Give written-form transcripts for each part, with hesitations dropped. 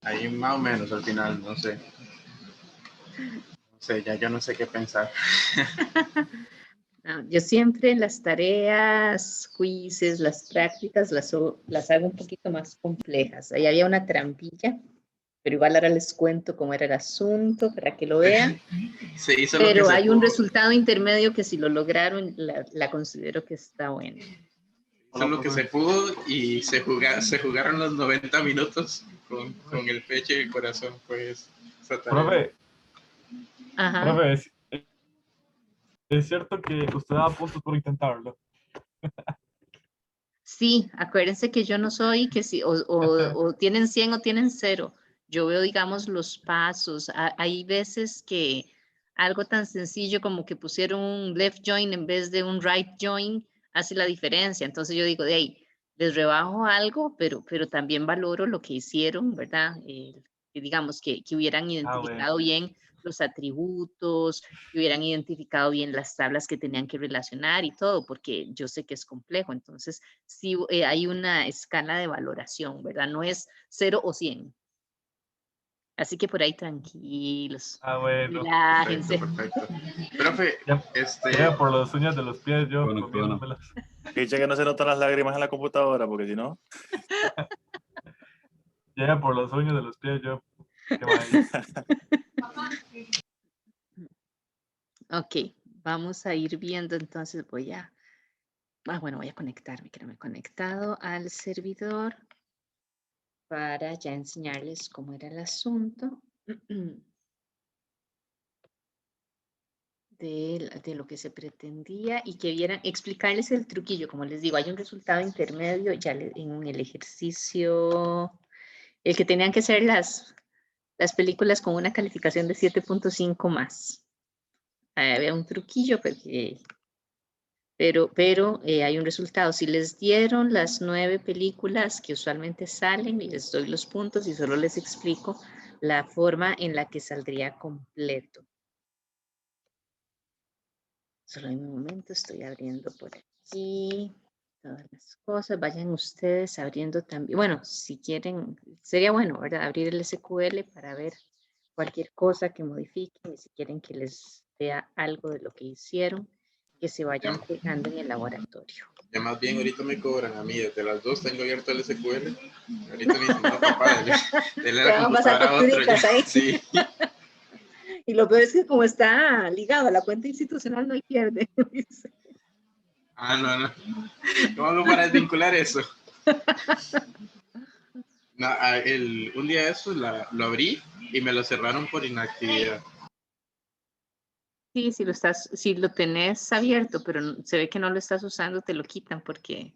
Ahí más o menos al final, no sé. No sé, ya yo no sé qué pensar. No, yo siempre las tareas, quizzes, las prácticas las hago un poquito más complejas. Ahí había una trampilla, pero igual ahora les cuento cómo era el asunto para que lo vean. Se hizo lo que Pero se hay pudo. un resultado intermedio que si lo lograron, la considero que está buena. Hizo lo que se pudo y se jugaron los 90 minutos con el pecho y el corazón, pues. Profe, Ajá. profe, es cierto que usted da puntos por intentarlo. Sí, acuérdense que yo no soy que si o tienen 100 o tienen 0. Yo veo, digamos, los pasos. Hay veces que algo tan sencillo como que pusieron un left join en vez de un right join hace la diferencia. Entonces yo digo, de ahí, les rebajo algo, pero también valoro lo que hicieron, ¿verdad? Que digamos que hubieran identificado bien los atributos, que hubieran identificado bien las tablas que tenían que relacionar y todo, porque yo sé que es complejo. Entonces, sí hay una escala de valoración, ¿verdad? No es 0 o 100. Así que por ahí tranquilos. Bueno. Relájense. Perfecto. Profe, Ya por las uñas de los pies yo. Bueno. Dice que no se notan las lágrimas en la computadora, porque si no. Ya por las uñas de los pies yo. Ok, vamos a ir viendo entonces, voy a conectarme, que no me he conectado al servidor para ya enseñarles cómo era el asunto de lo que se pretendía y que vieran, explicarles el truquillo. Como les digo, hay un resultado intermedio ya en el ejercicio, el que tenían que hacer las películas con una calificación de 7.5 más. Había un truquillo porque... Pero hay un resultado. Si les dieron las 9 películas que usualmente salen, les doy los puntos y solo les explico la forma en la que saldría completo. Solo en un momento estoy abriendo por aquí todas las cosas. Vayan ustedes abriendo también. Bueno, si quieren, sería bueno, ¿verdad? Abrir el SQL para ver cualquier cosa que modifiquen y si quieren que les vea algo de lo que hicieron, que se vayan fijando en el laboratorio. Ya más bien ahorita me cobran a mí, desde las 2 tengo abierto el SQL. Ahorita me dicen, no, papá, dele la computadora a otro. Ahí. Sí. Y lo peor es que como está ligado a la cuenta institucional no hay pierde. No. ¿Cómo hago para desvincular eso? No, un día de eso lo abrí y me lo cerraron por inactividad. Sí, si lo tenés abierto, pero se ve que no lo estás usando, te lo quitan porque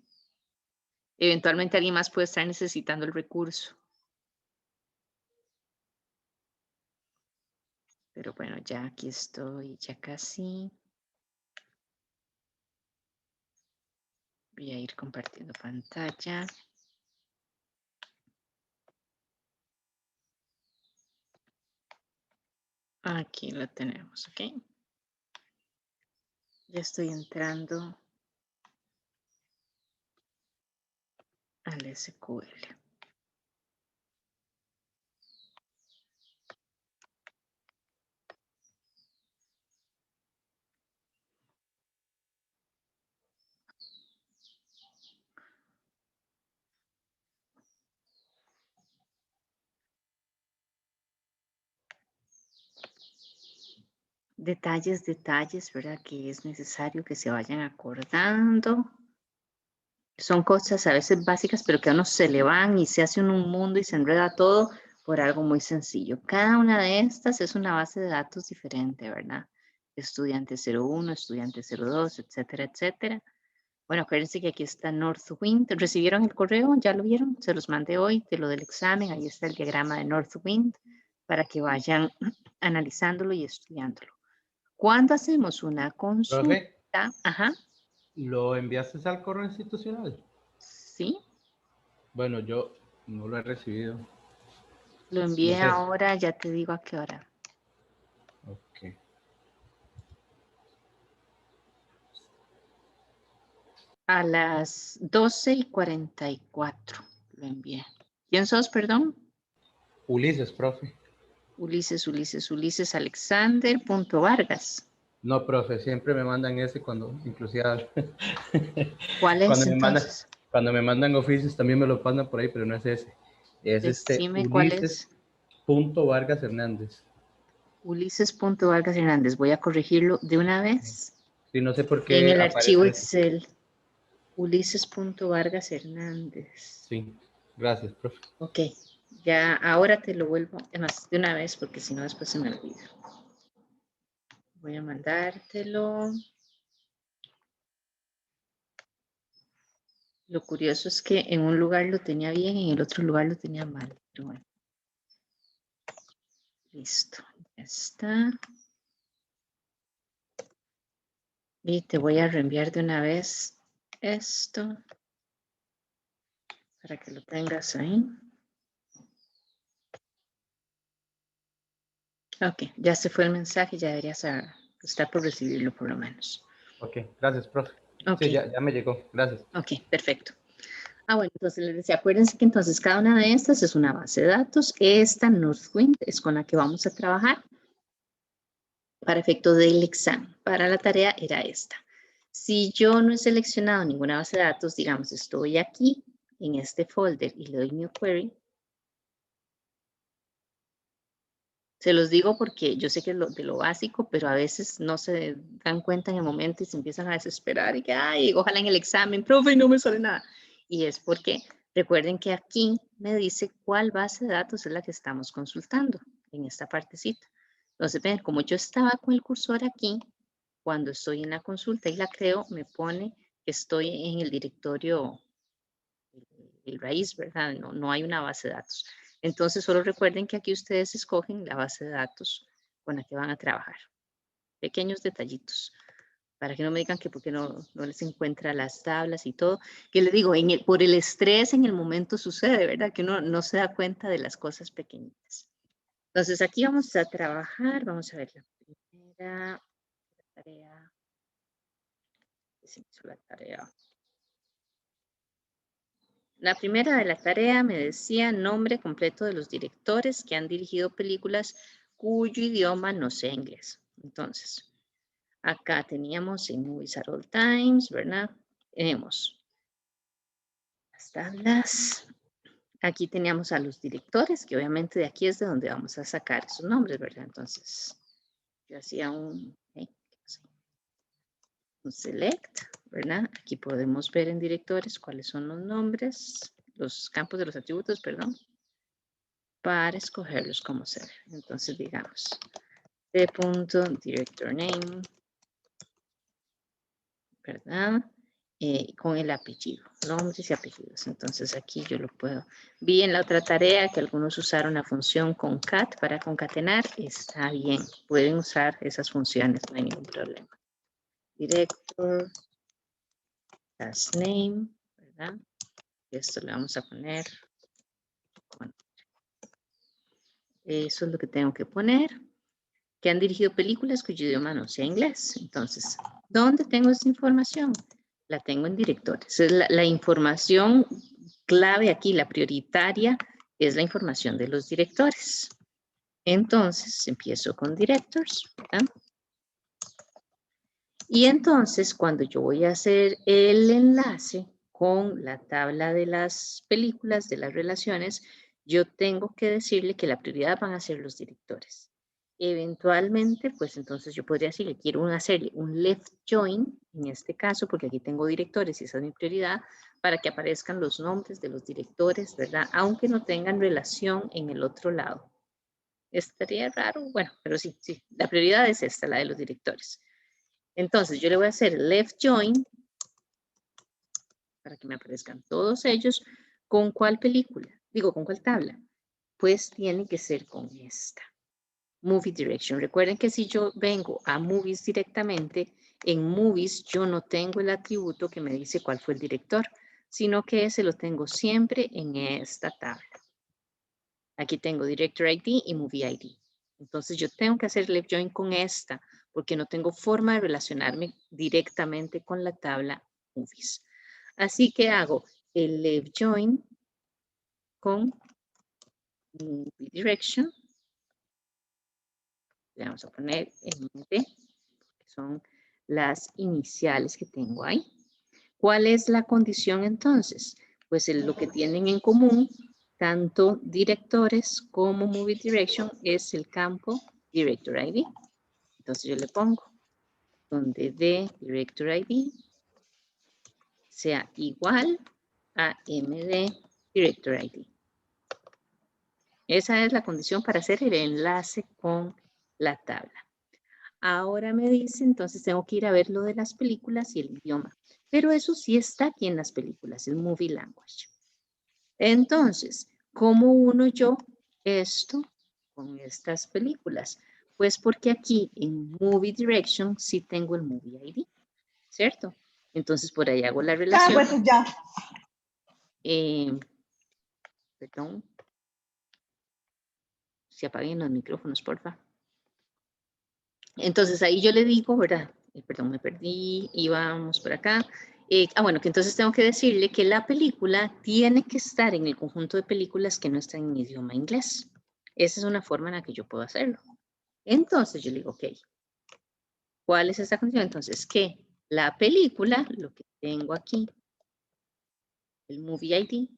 eventualmente alguien más puede estar necesitando el recurso. Pero bueno, ya aquí estoy, ya casi. Voy a ir compartiendo pantalla. Aquí lo tenemos, ¿ok? Ya estoy entrando al SQL. Detalles, ¿verdad? Que es necesario que se vayan acordando. Son cosas a veces básicas, pero que a uno se le van y se hace un mundo y se enreda todo por algo muy sencillo. Cada una de estas es una base de datos diferente, ¿verdad? Estudiante 01, estudiante 02, etcétera, etcétera. Bueno, acuérdense que aquí está Northwind. ¿Recibieron el correo? ¿Ya lo vieron? Se los mandé hoy de lo del examen. Ahí está el diagrama de Northwind para que vayan analizándolo y estudiándolo. ¿Cuándo hacemos una consulta? ¿Profe? Ajá. ¿Lo enviaste al correo institucional? Sí. Bueno, yo no lo he recibido. Lo envié No sé. ahora, ya te digo a qué hora. Ok. A las 12:44 lo envié. ¿Quién sos, perdón? Ulises, profe. Ulises Alexander.Vargas. No, profe, siempre me mandan ese cuando, inclusive, ¿Cuál es cuando entonces? cuando me mandan oficios también me lo mandan por ahí, pero no es ese. Es Decime cuál es. Ulises.Vargas Hernández. Ulises.Vargas Hernández. Voy a corregirlo de una vez. Sí, no sé por En qué el archivo aparece ese. Excel. Ulises.Vargas Hernández. Sí, gracias, profe. Ok, ya ahora te lo vuelvo, además, de una vez, porque si no después se me olvida. Voy a mandártelo. Lo curioso es que en un lugar lo tenía bien y en el otro lugar lo tenía mal. Pero bueno. Listo, ya está. Y te voy a reenviar de una vez esto para que lo tengas ahí. Ok, ya se fue el mensaje, ya deberías estar por recibirlo por lo menos. Ok, gracias, profe. Ok. Sí, ya me llegó, gracias. Ok, perfecto. Bueno, entonces les decía, acuérdense que entonces cada una de estas es una base de datos. Esta Northwind es con la que vamos a trabajar para efecto del examen. Para la tarea era esta. Si yo no he seleccionado ninguna base de datos, digamos, estoy aquí en este folder y le doy New Query. Se los digo porque yo sé que es de lo básico, pero a veces no se dan cuenta en el momento y se empiezan a desesperar y que, ay, ojalá en el examen, profe, no me sale nada. Y es porque recuerden que aquí me dice cuál base de datos es la que estamos consultando en esta partecita. Entonces, ven, como yo estaba con el cursor aquí, cuando estoy en la consulta y la creo, me pone que estoy en el directorio, el raíz, ¿verdad? No hay una base de datos. Entonces, solo recuerden que aquí ustedes escogen la base de datos con la que van a trabajar. Pequeños detallitos, para que no me digan que porque no les encuentra las tablas y todo. Que les digo, por el estrés en el momento sucede, ¿verdad? Que uno no se da cuenta de las cosas pequeñitas. Entonces, aquí vamos a trabajar. Vamos a ver la primera tarea. Se me hizo la tarea. La primera de la tarea me decía nombre completo de los directores que han dirigido películas cuyo idioma no sea inglés. Entonces, acá teníamos en Movies at All Times, ¿verdad? Tenemos las tablas. Aquí teníamos a los directores, que obviamente de aquí es de donde vamos a sacar esos nombres, ¿verdad? Entonces, yo hacía un select, ¿verdad? Aquí podemos ver en directores cuáles son los nombres, los campos de los atributos, perdón, para escogerlos como se ve. Entonces, digamos, director name, ¿verdad? Con el apellido, nombres y apellidos. Entonces, aquí yo lo puedo. Vi en la otra tarea que algunos usaron la función concat para concatenar. Está bien, pueden usar esas funciones, no hay ningún problema. Director, last name, ¿verdad? Esto le vamos a poner. Eso es lo que tengo que poner. Que han dirigido películas cuyo idioma no sea inglés. Entonces, ¿dónde tengo esta información? La tengo en directores. Es la información clave aquí, la prioritaria, es la información de los directores. Entonces, empiezo con directors, ¿verdad? Y entonces, cuando yo voy a hacer el enlace con la tabla de las películas, de las relaciones, yo tengo que decirle que la prioridad van a ser los directores. Eventualmente, pues entonces yo podría decirle, quiero hacerle un left join, en este caso, porque aquí tengo directores y esa es mi prioridad, para que aparezcan los nombres de los directores, ¿verdad? Aunque no tengan relación en el otro lado. Estaría raro, bueno, pero sí, la prioridad es esta, la de los directores. Entonces, yo le voy a hacer left join para que me aparezcan todos ellos. ¿Con cuál película? Digo, ¿con cuál tabla? Pues tiene que ser con esta. Movie Direction. Recuerden que si yo vengo a Movies directamente, en Movies yo no tengo el atributo que me dice cuál fue el director, sino que ese lo tengo siempre en esta tabla. Aquí tengo Director ID y Movie ID. Entonces yo tengo que hacer left join con esta, porque no tengo forma de relacionarme directamente con la tabla Movies. Así que hago el left join con movie direction. Le vamos a poner MD, que son las iniciales que tengo ahí. ¿Cuál es la condición entonces? Pues lo que tienen en común tanto directores como movie direction es el campo director ID. Entonces yo le pongo donde de director ID sea igual a MD director ID. Esa es la condición para hacer el enlace con la tabla. Ahora me dice, entonces tengo que ir a ver lo de las películas y el idioma. Pero eso sí está aquí en las películas, el movie language. Entonces, ¿cómo uno yo esto con estas películas? Pues porque aquí en Movie Direction sí tengo el Movie ID, ¿cierto? Entonces por ahí hago la relación. Pues ya. Perdón. Se apaguen los micrófonos, porfa. Entonces ahí yo le digo, ¿verdad? Perdón, me perdí, íbamos por acá. Bueno, que entonces tengo que decirle que la película tiene que estar en el conjunto de películas que no están en idioma inglés. Esa es una forma en la que yo puedo hacerlo. Entonces yo le digo, ok, ¿cuál es esta condición? Entonces que la película, lo que tengo aquí, el Movie ID,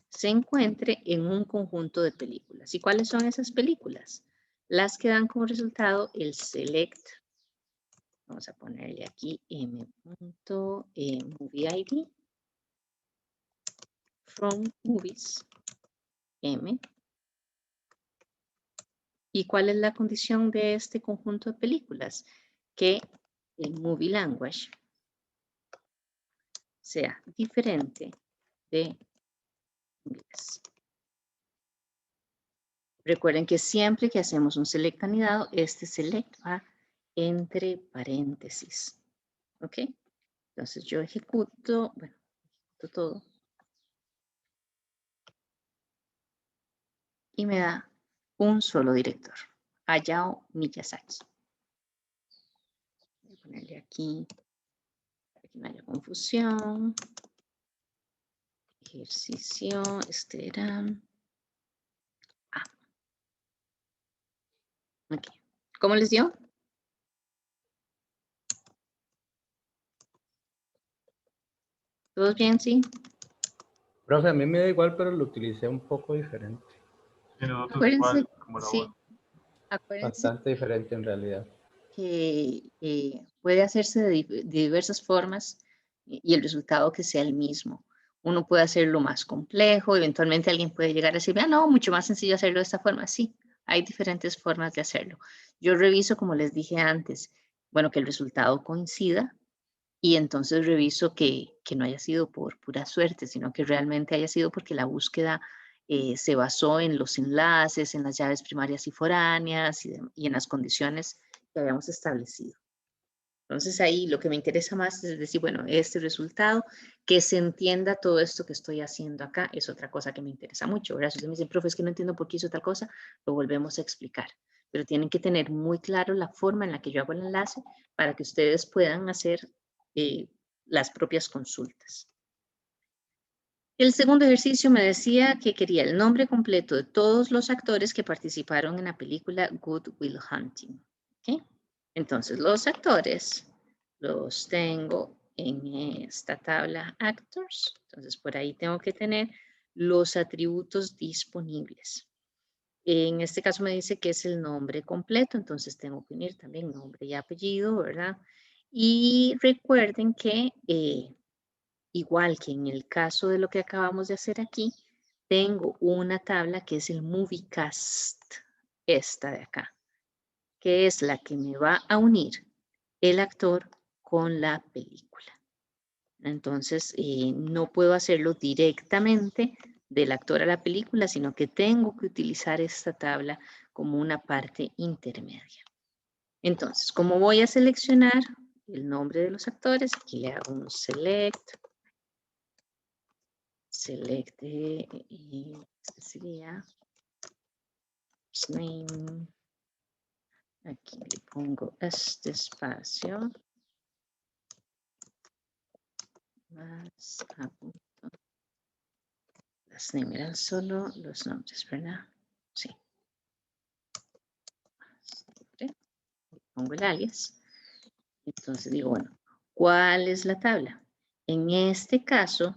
se encuentre en un conjunto de películas. ¿Y cuáles son esas películas? Las que dan como resultado el select. Vamos a ponerle aquí m.movie ID from movies m. ¿Y cuál es la condición de este conjunto de películas? Que el movie language sea diferente de inglés. Recuerden que siempre que hacemos un select anidado, este select va entre paréntesis. ¿Ok? Entonces yo ejecuto, bueno, ejecuto todo. Y me da un solo director, Hayao Miyazaki. Voy a ponerle aquí, para que no haya confusión. Ejercicio, este era... Ok. ¿Cómo les dio? ¿Todos bien, sí? Profe, a mí me da igual, pero lo utilicé un poco diferente. Y nosotros Acuérdense, igual, como la sí, voz. acuérdense Bastante diferente en realidad. que puede hacerse de diversas formas y el resultado que sea el mismo. Uno puede hacerlo más complejo, eventualmente alguien puede llegar a decir, ah, no, mucho más sencillo hacerlo de esta forma. Sí, hay diferentes formas de hacerlo. Yo reviso, como les dije antes, bueno, que el resultado coincida y entonces reviso que no haya sido por pura suerte, sino que realmente haya sido porque la búsqueda se basó en los enlaces, en las llaves primarias y foráneas y en las condiciones que habíamos establecido. Entonces ahí lo que me interesa más es decir, bueno, este resultado, que se entienda todo esto que estoy haciendo acá, es otra cosa que me interesa mucho. ¿Verdad? Si ustedes me dicen, profe, es que no entiendo por qué hizo tal cosa, lo volvemos a explicar. Pero tienen que tener muy claro la forma en la que yo hago el enlace para que ustedes puedan hacer las propias consultas. El segundo ejercicio me decía que quería el nombre completo de todos los actores que participaron en la película Good Will Hunting. ¿Okay? Entonces, los actores los tengo en esta tabla Actors. Entonces, por ahí tengo que tener los atributos disponibles. En este caso me dice que es el nombre completo, entonces tengo que unir también nombre y apellido, ¿verdad? Y recuerden que igual que en el caso de lo que acabamos de hacer aquí, tengo una tabla que es el Movie Cast, esta de acá, que es la que me va a unir el actor con la película. Entonces, no puedo hacerlo directamente del actor a la película, sino que tengo que utilizar esta tabla como una parte intermedia. Entonces, como voy a seleccionar el nombre de los actores, aquí le hago un select y este sería name. Aquí le pongo este espacio más a punto last name, eran solo los nombres, ¿verdad? Sí. Pongo el alias. Entonces digo, bueno, ¿cuál es la tabla? En este caso,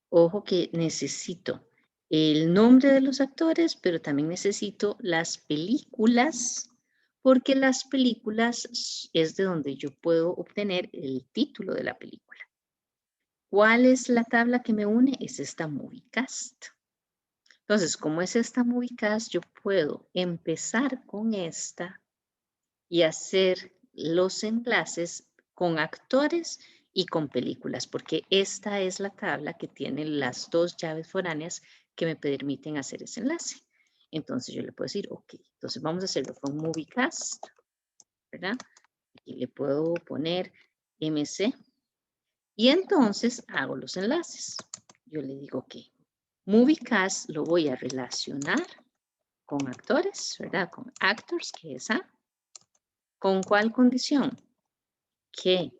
ojo que necesito el nombre de los actores, pero también necesito las películas, porque las películas es de donde yo puedo obtener el título de la película. ¿Cuál es la tabla que me une? Es esta MovieCast. Entonces, como es esta MovieCast, yo puedo empezar con esta y hacer los enlaces con actores y con películas, porque esta es la tabla que tiene las dos llaves foráneas que me permiten hacer ese enlace. Entonces yo le puedo decir, ok, entonces vamos a hacerlo con MovieCast, ¿verdad? Aquí le puedo poner MC y entonces hago los enlaces. Yo le digo que MovieCast lo voy a relacionar con actores, ¿verdad? Con actors, que es A. ¿Con cuál condición? Que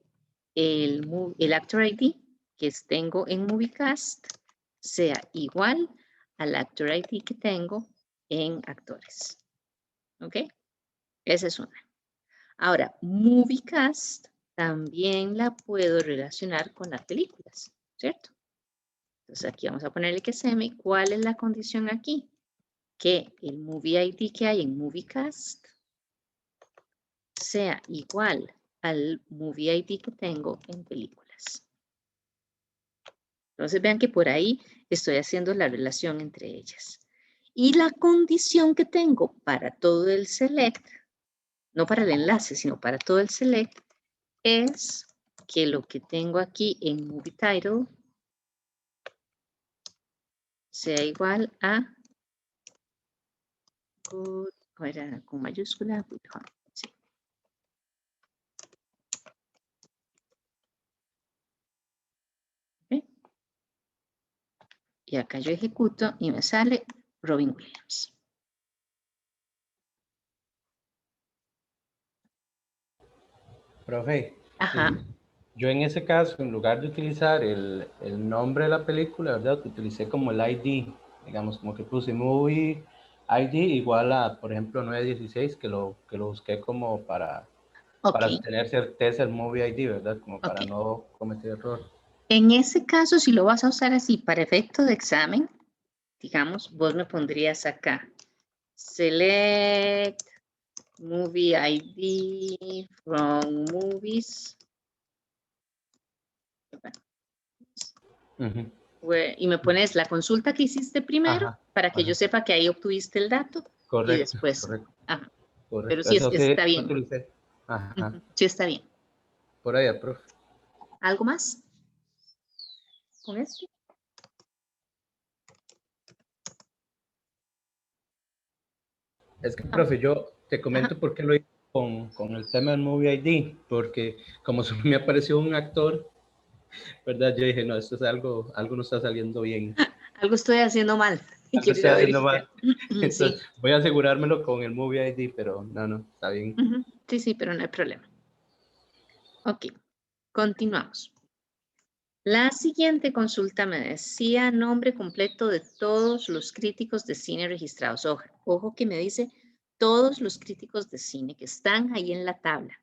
el Actor ID que tengo en MovieCast sea igual al Actor ID que tengo en actores. ¿Ok? Esa es una. Ahora, MovieCast también la puedo relacionar con las películas, ¿cierto? Entonces aquí vamos a ponerle que semi. ¿Cuál es la condición aquí? Que el Movie ID que hay en MovieCast sea igual al Movie ID que tengo en películas. Entonces vean que por ahí estoy haciendo la relación entre ellas. Y la condición que tengo para todo el select, no para el enlace, sino para todo el select, es que lo que tengo aquí en Movie Title sea igual a good, era con mayúscula, good home, sí. ¿Okay? Y acá yo ejecuto y me sale Robin Williams. Profe, Ajá. yo en ese caso, en lugar de utilizar el nombre de la película, ¿verdad? Que utilicé como el ID, digamos, como que puse Movie ID igual a, por ejemplo, 916, que lo busqué como para Ok. tener certeza el Movie ID, ¿verdad? Como para Ok. no cometer error. En ese caso, si lo vas a usar así para efecto de examen, digamos, vos me pondrías acá. Select Movie ID from movies. Y me pones la consulta que hiciste primero Ajá, para que yo sepa que ahí obtuviste el dato y correcto, después. correcto, Ajá. Pero correcto. sí, Eso sí, está bien. utilicé. Ajá, Sí, está bien. por ahí, profe. ¿Algo más con esto? Es que, profe, yo te Ajá. comento por qué lo hice con el tema del Movie ID, porque como me apareció un actor, ¿verdad? Yo dije, no, esto es algo no está saliendo bien. Algo estoy haciendo mal. Y Algo quiero ir estoy a haciendo verificar. mal. Sí. Entonces, voy a asegurármelo con el Movie ID, pero no, está bien. Sí, sí, pero no hay problema. Ok, continuamos. La siguiente consulta me decía nombre completo de todos los críticos de cine registrados. Ojo que me dice todos los críticos de cine que están ahí en la tabla.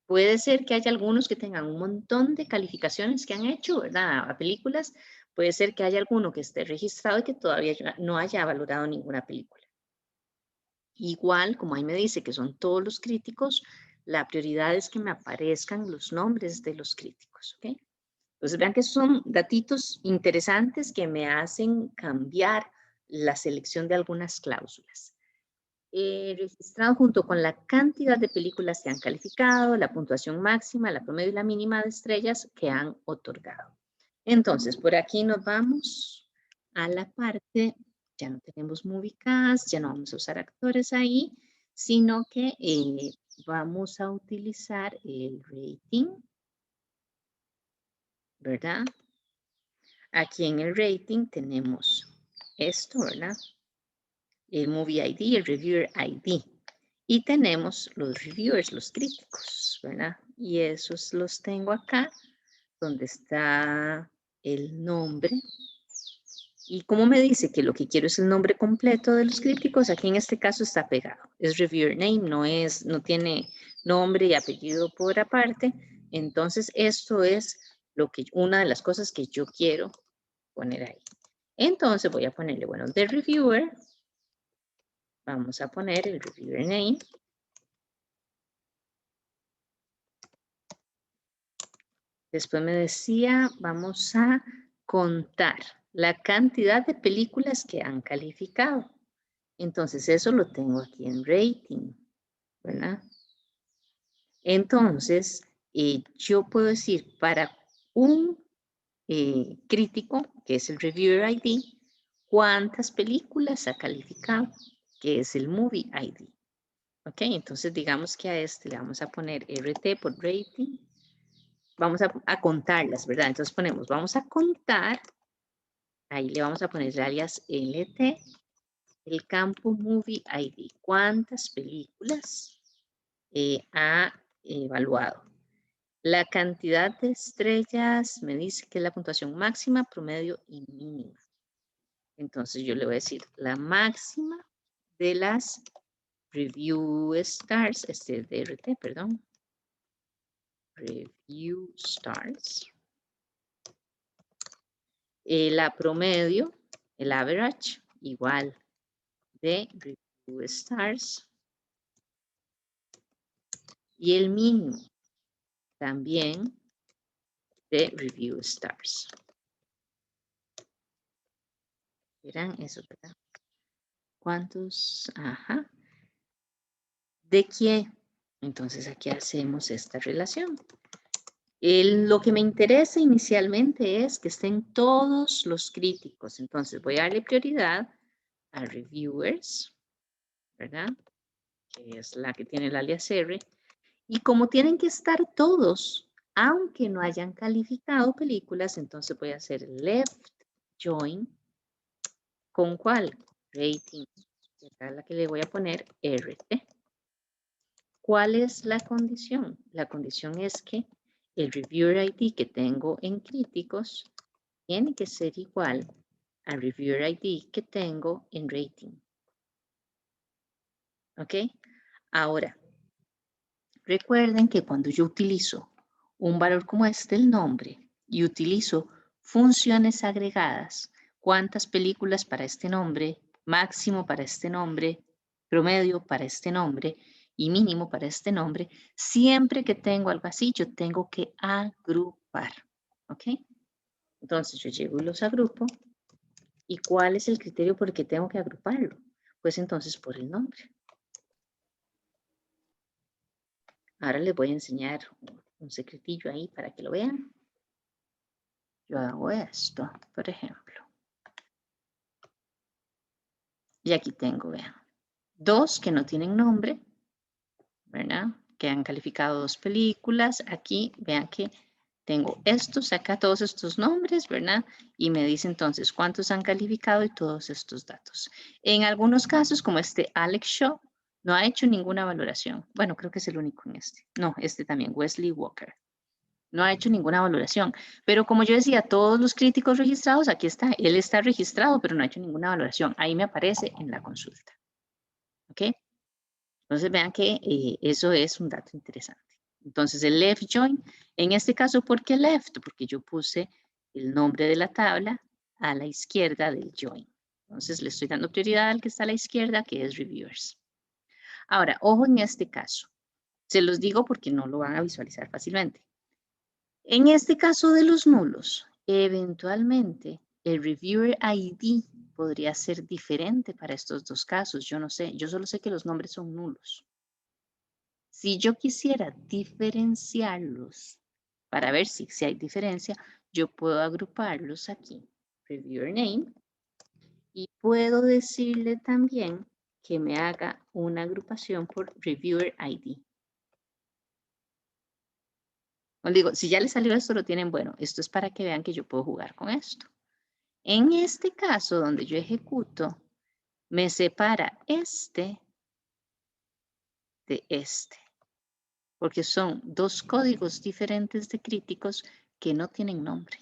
Puede ser que haya algunos que tengan un montón de calificaciones que han hecho, ¿verdad? A películas. Puede ser que haya alguno que esté registrado y que todavía no haya valorado ninguna película. Igual, como ahí me dice que son todos los críticos, la prioridad es que me aparezcan los nombres de los críticos, ¿ok? Entonces vean que son datitos interesantes que me hacen cambiar la selección de algunas cláusulas. Registrado junto con la cantidad de películas que han calificado, la puntuación máxima, la promedio y la mínima de estrellas que han otorgado. Entonces, por aquí nos vamos a la parte, ya no tenemos MovieCast, ya no vamos a usar actores ahí, sino que vamos a utilizar el rating, ¿verdad? Aquí en el rating tenemos esto, ¿verdad? El Movie ID, el Reviewer ID. Y tenemos los reviewers, los críticos, ¿verdad? Y esos los tengo acá, donde está el nombre Y como me dice que lo que quiero es el nombre completo de los críticos, aquí en este caso está pegado. Es reviewer name, no tiene nombre y apellido por aparte. Entonces, esto es una de las cosas que yo quiero poner ahí. Entonces, voy a ponerle, bueno, the reviewer. Vamos a poner el reviewer name. Después me decía, vamos a contar la cantidad de películas que han calificado. Entonces, eso lo tengo aquí en rating, ¿verdad? Entonces, yo puedo decir para un crítico, que es el Reviewer ID, cuántas películas ha calificado, que es el Movie ID. Ok, entonces digamos que a este le vamos a poner RT por rating. Vamos a contarlas, ¿verdad? Entonces ponemos, vamos a contar. Ahí le vamos a poner el alias LT, el campo Movie ID. ¿Cuántas películas ha evaluado? La cantidad de estrellas me dice que es la puntuación máxima, promedio y mínima. Entonces yo le voy a decir la máxima de las review stars, DRT, perdón. Review stars. La promedio, el average, igual de review stars. Y el mínimo también de review stars. Verán eso, ¿verdad? ¿Cuántos? Ajá. ¿De qué? Entonces aquí hacemos esta relación. Lo que me interesa inicialmente es que estén todos los críticos. Entonces voy a darle prioridad a reviewers, ¿verdad? Que es la que tiene el alias R. Y como tienen que estar todos, aunque no hayan calificado películas, entonces voy a hacer left join. ¿Con cuál? Rating. Esta es la que le voy a poner RT. ¿Cuál es la condición? La condición es que el Reviewer ID que tengo en críticos tiene que ser igual al Reviewer ID que tengo en rating. ¿Ok? Ahora, recuerden que cuando yo utilizo un valor como este, el nombre, y utilizo funciones agregadas, cuántas películas para este nombre, máximo para este nombre, promedio para este nombre, y mínimo para este nombre, siempre que tengo algo así, yo tengo que agrupar, ¿ok? Entonces yo llego y los agrupo. ¿Y cuál es el criterio por el que tengo que agruparlo? Pues entonces por el nombre. Ahora les voy a enseñar un secretillo ahí para que lo vean. Yo hago esto, por ejemplo. Y aquí tengo, vean, 2 que no tienen nombre, ¿verdad? Que han calificado 2 películas. Aquí, vean que tengo estos, acá todos estos nombres, ¿verdad? Y me dice entonces cuántos han calificado y todos estos datos. En algunos casos, como este Alex Shaw, no ha hecho ninguna valoración. Bueno, creo que es el único en este. No, este también, Wesley Walker. No ha hecho ninguna valoración. Pero como yo decía, todos los críticos registrados, aquí está. Él está registrado, pero no ha hecho ninguna valoración. Ahí me aparece en la consulta. ¿Ok? Entonces vean que eso es un dato interesante. Entonces el left join, en este caso, ¿por qué left? Porque yo puse el nombre de la tabla a la izquierda del join. Entonces le estoy dando prioridad al que está a la izquierda, que es reviewers. Ahora, ojo en este caso. Se los digo porque no lo van a visualizar fácilmente. En este caso de los nulos, eventualmente el reviewer ID podría ser diferente para estos dos casos. Yo no sé, yo solo sé que los nombres son nulos. Si yo quisiera diferenciarlos para ver si hay diferencia, yo puedo agruparlos aquí, reviewer name, y puedo decirle también que me haga una agrupación por reviewer ID. Os digo, si ya les salió esto, lo tienen bueno. Esto es para que vean que yo puedo jugar con esto. En este caso, donde yo ejecuto, me separa este de este. Porque son 2 códigos diferentes de críticos que no tienen nombre.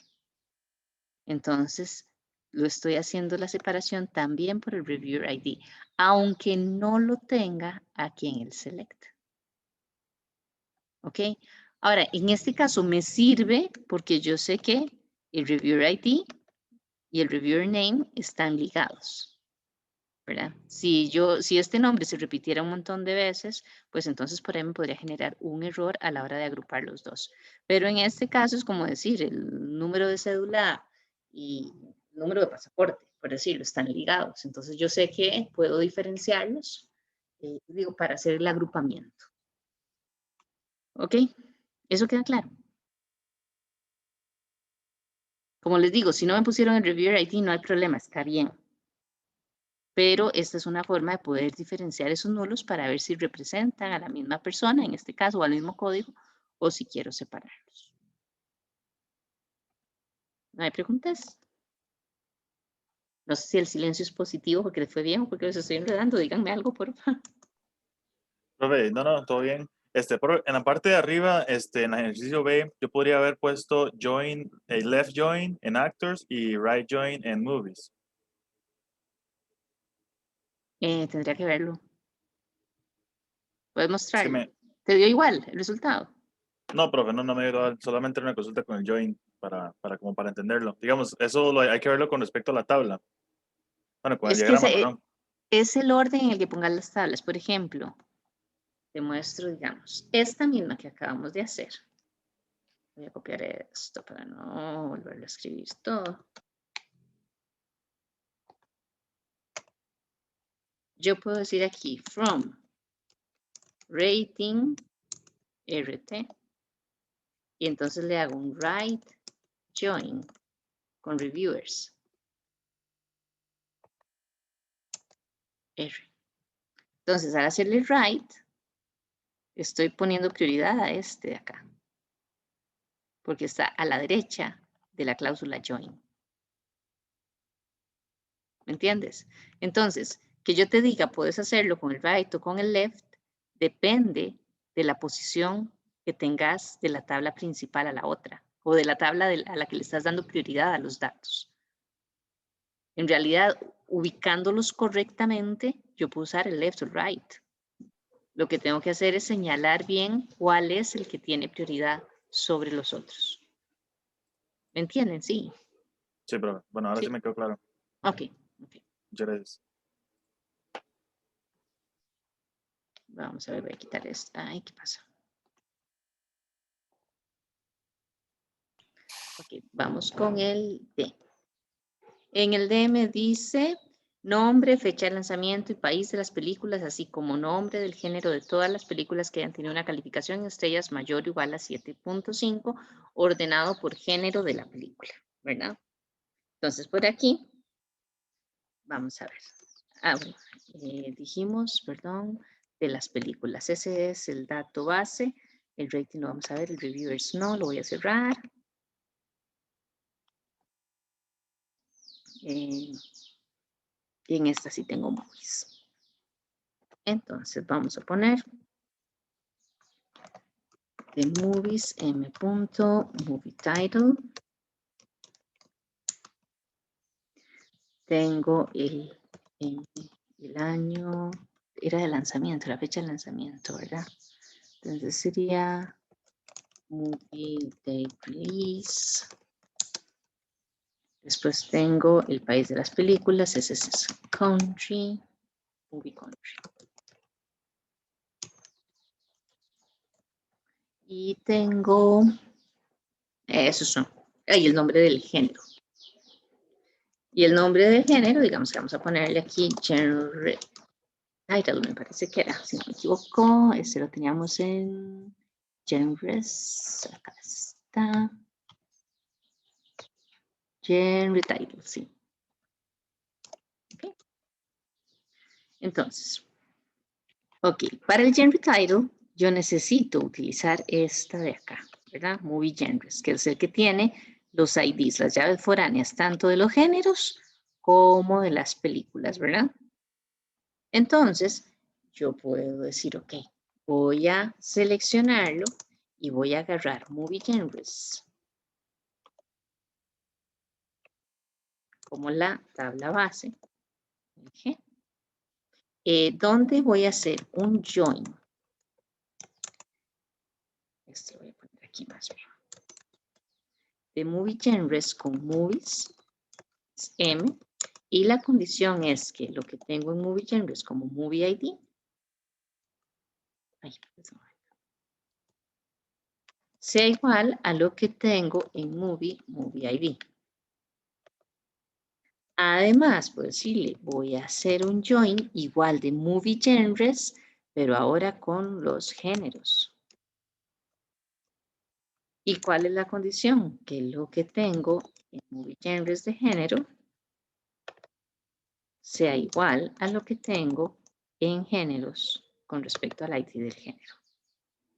Entonces, lo estoy haciendo la separación también por el Reviewer ID, aunque no lo tenga aquí en el Select. ¿Ok? Ahora, en este caso me sirve porque yo sé que el Reviewer ID y el Reviewer Name están ligados. ¿Verdad? Si este nombre se repitiera un montón de veces, pues entonces por ahí me podría generar un error a la hora de agrupar los dos. Pero en este caso es como decir, el número de cédula y el número de pasaporte, por decirlo, están ligados. Entonces yo sé que puedo diferenciarlos, digo, para hacer el agrupamiento. ¿Ok? ¿Eso queda claro? Como les digo, si no me pusieron el Reviewer ID, no hay problema, está bien. Pero esta es una forma de poder diferenciar esos nulos para ver si representan a la misma persona, en este caso, o al mismo código, o si quiero separarlos. ¿No hay preguntas? No sé si el silencio es positivo porque les fue bien o porque les estoy enredando. Díganme algo, por favor. Profe, no, todo bien. En la parte de arriba, en el ejercicio B, yo podría haber puesto join, left join en actors y right join en movies. Tendría que verlo. ¿Puedes Es que mostrarlo? ¿Te dio igual el resultado? no, profe, no me dio solamente una consulta con el join como para entenderlo. Digamos, eso hay que verlo con respecto a la tabla. Bueno, con el Es que diagrama, perdón. es el orden en el que pongan las tablas. Por ejemplo, te muestro, digamos, esta misma que acabamos de hacer. Voy a copiar esto para no volverlo a escribir todo. Yo puedo decir aquí, from rating RT, y entonces le hago un right join con reviewers. R. Entonces, al hacerle right, estoy poniendo prioridad a este de acá, porque está a la derecha de la cláusula join. ¿Me entiendes? Entonces, que yo te diga, puedes hacerlo con el right o con el left, depende de la posición que tengas de la tabla principal a la otra, o de la tabla a la que le estás dando prioridad a los datos. En realidad, ubicándolos correctamente, yo puedo usar el left o right. Lo que tengo que hacer es señalar bien cuál es el que tiene prioridad sobre los otros. ¿Me entienden? Sí. Sí, profe. Bueno, ahora sí me quedó claro. Ok. Muchas gracias. Vamos a ver, voy a quitar esto. Ay, ¿qué pasa? Ok, vamos con el D. En el D me dice nombre, fecha de lanzamiento y país de las películas, así como nombre del género de todas las películas que hayan tenido una calificación en estrellas mayor o igual a 7.5, ordenado por género de la película, ¿verdad? Entonces, por aquí, vamos a ver. Bueno, dijimos, perdón, de las películas. Ese es el dato base. El rating lo vamos a ver, el reviewers no, lo voy a cerrar. Y en esta sí tengo movies. Entonces vamos a poner de movies m.movie title. Tengo el año, era de lanzamiento, la fecha de lanzamiento, ¿verdad? Entonces sería movie date release. Después tengo el país de las películas, ese es country, movie country. Y tengo, esos son, ahí el nombre del género. Y el nombre del género, digamos que vamos a ponerle aquí genre title, me parece que era, si no me equivoco, ese lo teníamos en genres, acá está. Genre title, sí. Okay. Entonces, ok, para el genre title yo necesito utilizar esta de acá, ¿verdad? Movie genres, que es el que tiene los IDs, las llaves foráneas, tanto de los géneros como de las películas, ¿verdad? Entonces, yo puedo decir, ok, voy a seleccionarlo y voy a agarrar Movie Genres. como la tabla base. Okay. ¿Dónde voy a hacer un join? Esto lo voy a poner aquí más bien. De movie genres con movies es M. Y la condición es que lo que tengo en movie genres como movie ID. Ay, sea igual a lo que tengo en movie ID. Además, puedo decirle, voy a hacer un join igual de movie genres, pero ahora con los géneros. ¿Y cuál es la condición? Que lo que tengo en movie genres de género sea igual a lo que tengo en géneros con respecto al ID del género.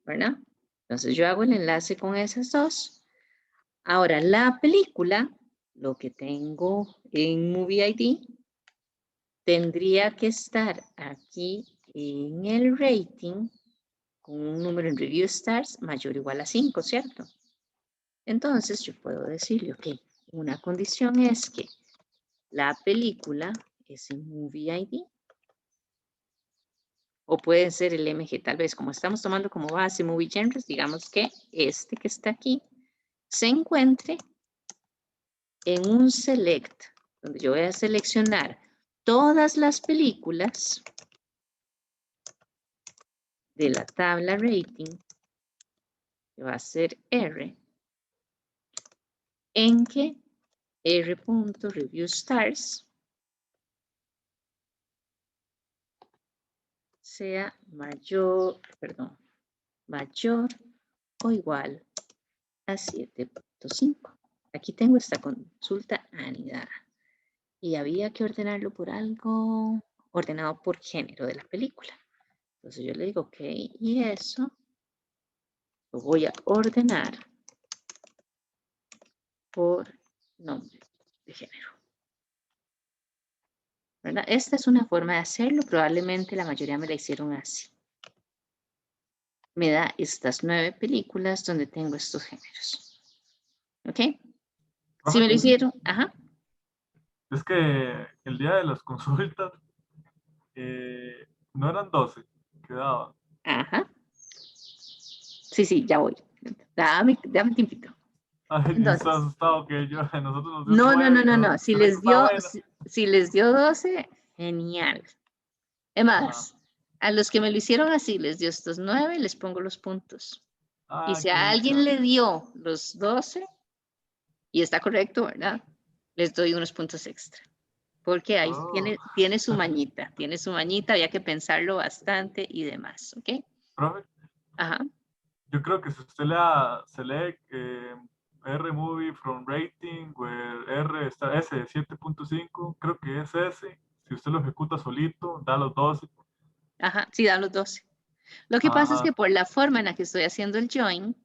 ¿Verdad? Entonces yo hago el enlace con esas dos. Ahora, la película, lo que tengo en Movie ID, tendría que estar aquí en el rating con un número en Review Stars mayor o igual a 5, ¿cierto? Entonces yo puedo decirle, ok, una condición es que la película es en Movie ID. O puede ser el MG, tal vez como estamos tomando como base Movie Genres, digamos que este que está aquí se encuentre en un select, donde yo voy a seleccionar todas las películas de la tabla rating, que va a ser R, en que R.ReviewStars sea mayor o igual a 7.5. Aquí tengo esta consulta anidada y había que ordenarlo por algo ordenado por género de la película. Entonces yo le digo, ok, y eso lo voy a ordenar por nombre de género. ¿Verdad? Esta es una forma de hacerlo, probablemente la mayoría me la hicieron así. Me da estas 9 películas donde tengo estos géneros. ¿Ok? Si me lo hicieron, ajá. Es que el día de las consultas no eran 12, quedaban. Ajá. Sí, ya voy. Dame un tiempito. Ay, yo estaba Entonces, asustado que nosotros nos dio 9. no. Si les dio 12, genial. Es más, a los que me lo hicieron así, les dio estos 9, les pongo los puntos. Y si Qué a alguien dicha. le dio los 12, y está correcto, ¿verdad? Les doy unos puntos extra. Porque ahí Oh. tiene su mañita, había que pensarlo bastante y demás, ¿ok? Profe, Ajá. yo creo que si usted le select R movie from rating, where R está S 7.5, creo que es S. Si usted lo ejecuta solito, da los 12. Ajá, sí, dan los 12. Lo que pasa es Ajá. que por la forma en la que estoy haciendo el join,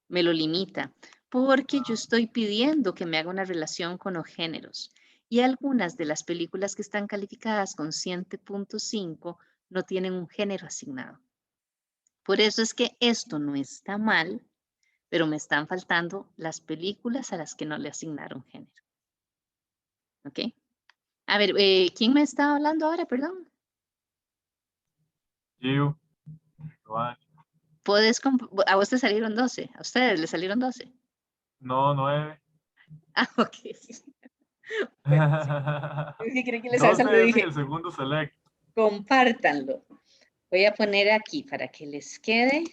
me lo limita, porque yo estoy pidiendo que me haga una relación con los géneros. Y algunas de las películas que están calificadas con 7.5 no tienen un género asignado. Por eso es que esto no está mal, pero me están faltando las películas a las que no le asignaron género. ¿Ok? A ver, ¿quién me está hablando ahora? Perdón. Gio, Giovanni. A vos te salieron 12, a ustedes le salieron 12. No, 9. Ah, ok. Bueno, sí. Yo creí que les había 12 salido, es en dije, el segundo select. compártanlo. Voy a poner aquí para que les quede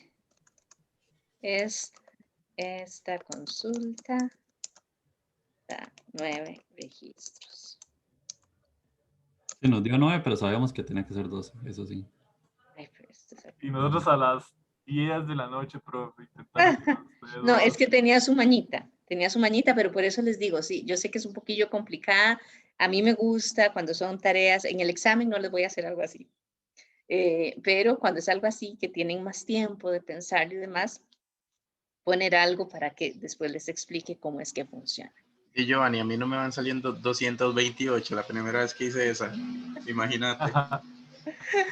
esta consulta da 9 registros. Sí, nos dio 9, pero sabíamos que tenía que ser 12, eso sí. Ay, pero esto es Y nosotros a las 10 de la noche, profe, intentando que nos dé No, es que 12. tenía su mañita, pero por eso les digo, sí, yo sé que es un poquillo complicada. A mí me gusta cuando son tareas, en el examen no les voy a hacer algo así. Pero cuando es algo así, que tienen más tiempo de pensar y demás, poner algo para que después les explique cómo es que funciona. Y Giovanni, a mí no me van saliendo 228 la primera vez que hice esa. Imagínate.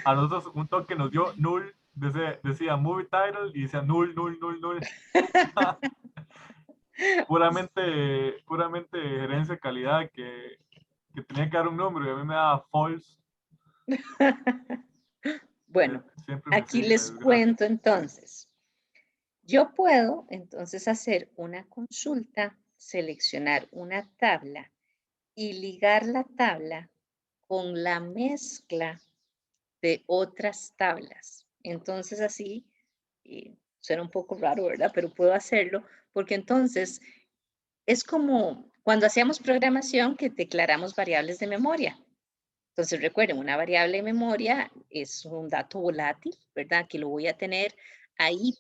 A nosotros un toque nos dio null, decía movie title y decía null. puramente gerencia de calidad que que tenía que dar un número y a mí me daba false. Bueno, Siempre me aquí sigue la les desgracia. cuento entonces. Yo puedo entonces hacer una consulta, seleccionar una tabla y ligar la tabla con la mezcla de otras tablas. Entonces así, suena un poco raro, ¿verdad? Pero puedo hacerlo porque entonces es como cuando hacíamos programación que declaramos variables de memoria. Entonces recuerden, una variable de memoria es un dato volátil, ¿verdad? Que lo voy a tener ahí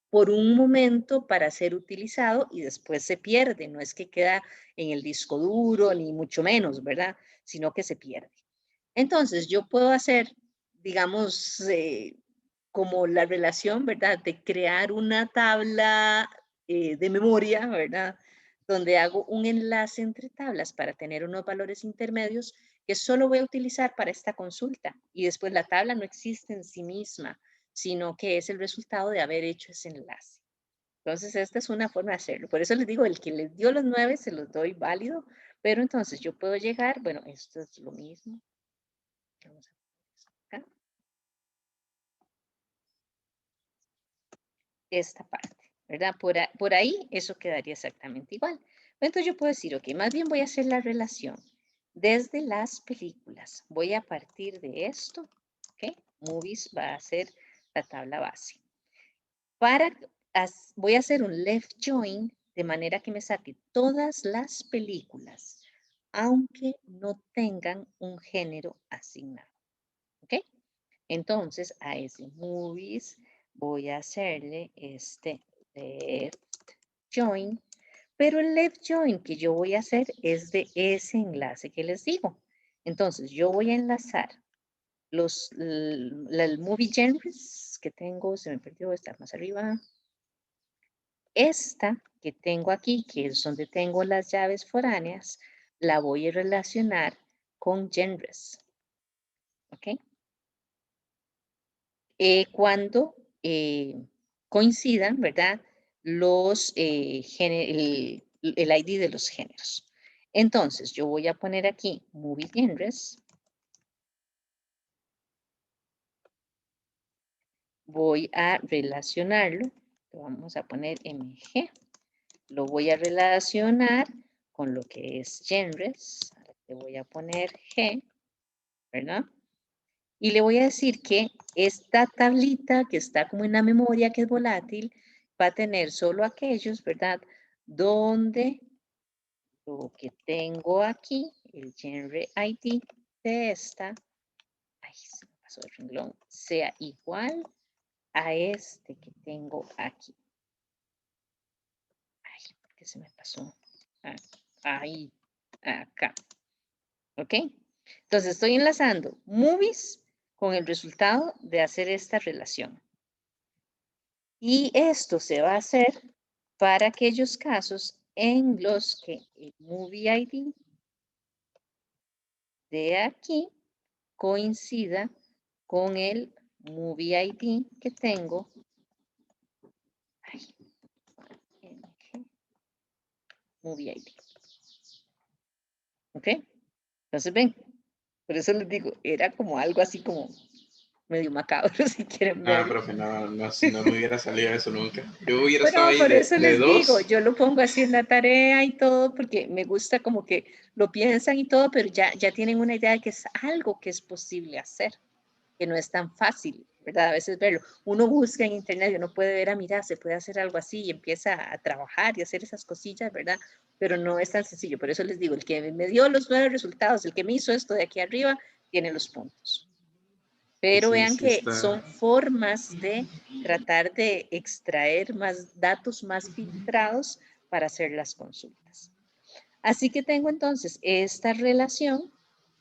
por un momento para ser utilizado y después se pierde. No es que queda en el disco duro, ni mucho menos, ¿verdad? Sino que se pierde. Entonces, yo puedo hacer, digamos, como la relación, ¿verdad? De crear una tabla de memoria, ¿verdad? Donde hago un enlace entre tablas para tener unos valores intermedios que solo voy a utilizar para esta consulta. Y después la tabla no existe en sí misma, sino que es el resultado de haber hecho ese enlace. Entonces, esta es una forma de hacerlo. Por eso les digo, el que les dio los 9 se los doy válido, pero entonces yo puedo llegar, bueno, esto es lo mismo. Vamos a poner acá. Esta parte, ¿verdad? Por ahí eso quedaría exactamente igual. Entonces yo puedo decir, ok, más bien voy a hacer la relación desde las películas. Voy a partir de esto, ok. Movies va a ser la tabla base. Voy a hacer un left join de manera que me saque todas las películas, aunque no tengan un género asignado, ok. Entonces, a ese movies voy a hacerle este left join, pero el left join que yo voy a hacer es de ese enlace que les digo. Entonces, yo voy a enlazar el movie genres que tengo, se me perdió, está más arriba. Esta que tengo aquí, que es donde tengo las llaves foráneas, la voy a relacionar con genres, ¿ok? Cuando coincidan, ¿verdad? El ID de los géneros. Entonces, yo voy a poner aquí Movie Genres. Voy a relacionarlo. Vamos a poner MG. Lo voy a relacionar con lo que es Genres. Le voy a poner G, ¿verdad? Y le voy a decir que esta tablita que está como en la memoria, que es volátil, va a tener solo aquellos, ¿verdad? Donde lo que tengo aquí, el genre ID de esta, ay, se me pasó el renglón, sea igual a este que tengo aquí. Ay, ¿qué se me pasó? Ahí, acá. ¿Ok? Entonces estoy enlazando movies con el resultado de hacer esta relación. Y esto se va a hacer para aquellos casos en los que el movie ID de aquí coincida con el movie ID que tengo. Movie ID. ¿Ok? Entonces ven, por eso les digo, era como algo así como medio macabro, si quieren Ah, verlo. profe, no me hubiera salido eso nunca. Yo hubiera Bueno, estado ahí por eso de les digo, dos. yo lo pongo así en la tarea y todo, porque me gusta como que lo piensan y todo, pero ya tienen una idea de que es algo que es posible hacer, que no es tan fácil, ¿verdad? A veces verlo. Uno busca en internet y uno puede ver, mira, se puede hacer algo así y empieza a trabajar y hacer esas cosillas, ¿verdad? Pero no es tan sencillo. Por eso les digo, el que me dio los 9 resultados, el que me hizo esto de aquí arriba, tiene los puntos. Pero Sí, vean sí que está. son formas de tratar de extraer más datos más filtrados para hacer las consultas. Así que tengo entonces esta relación.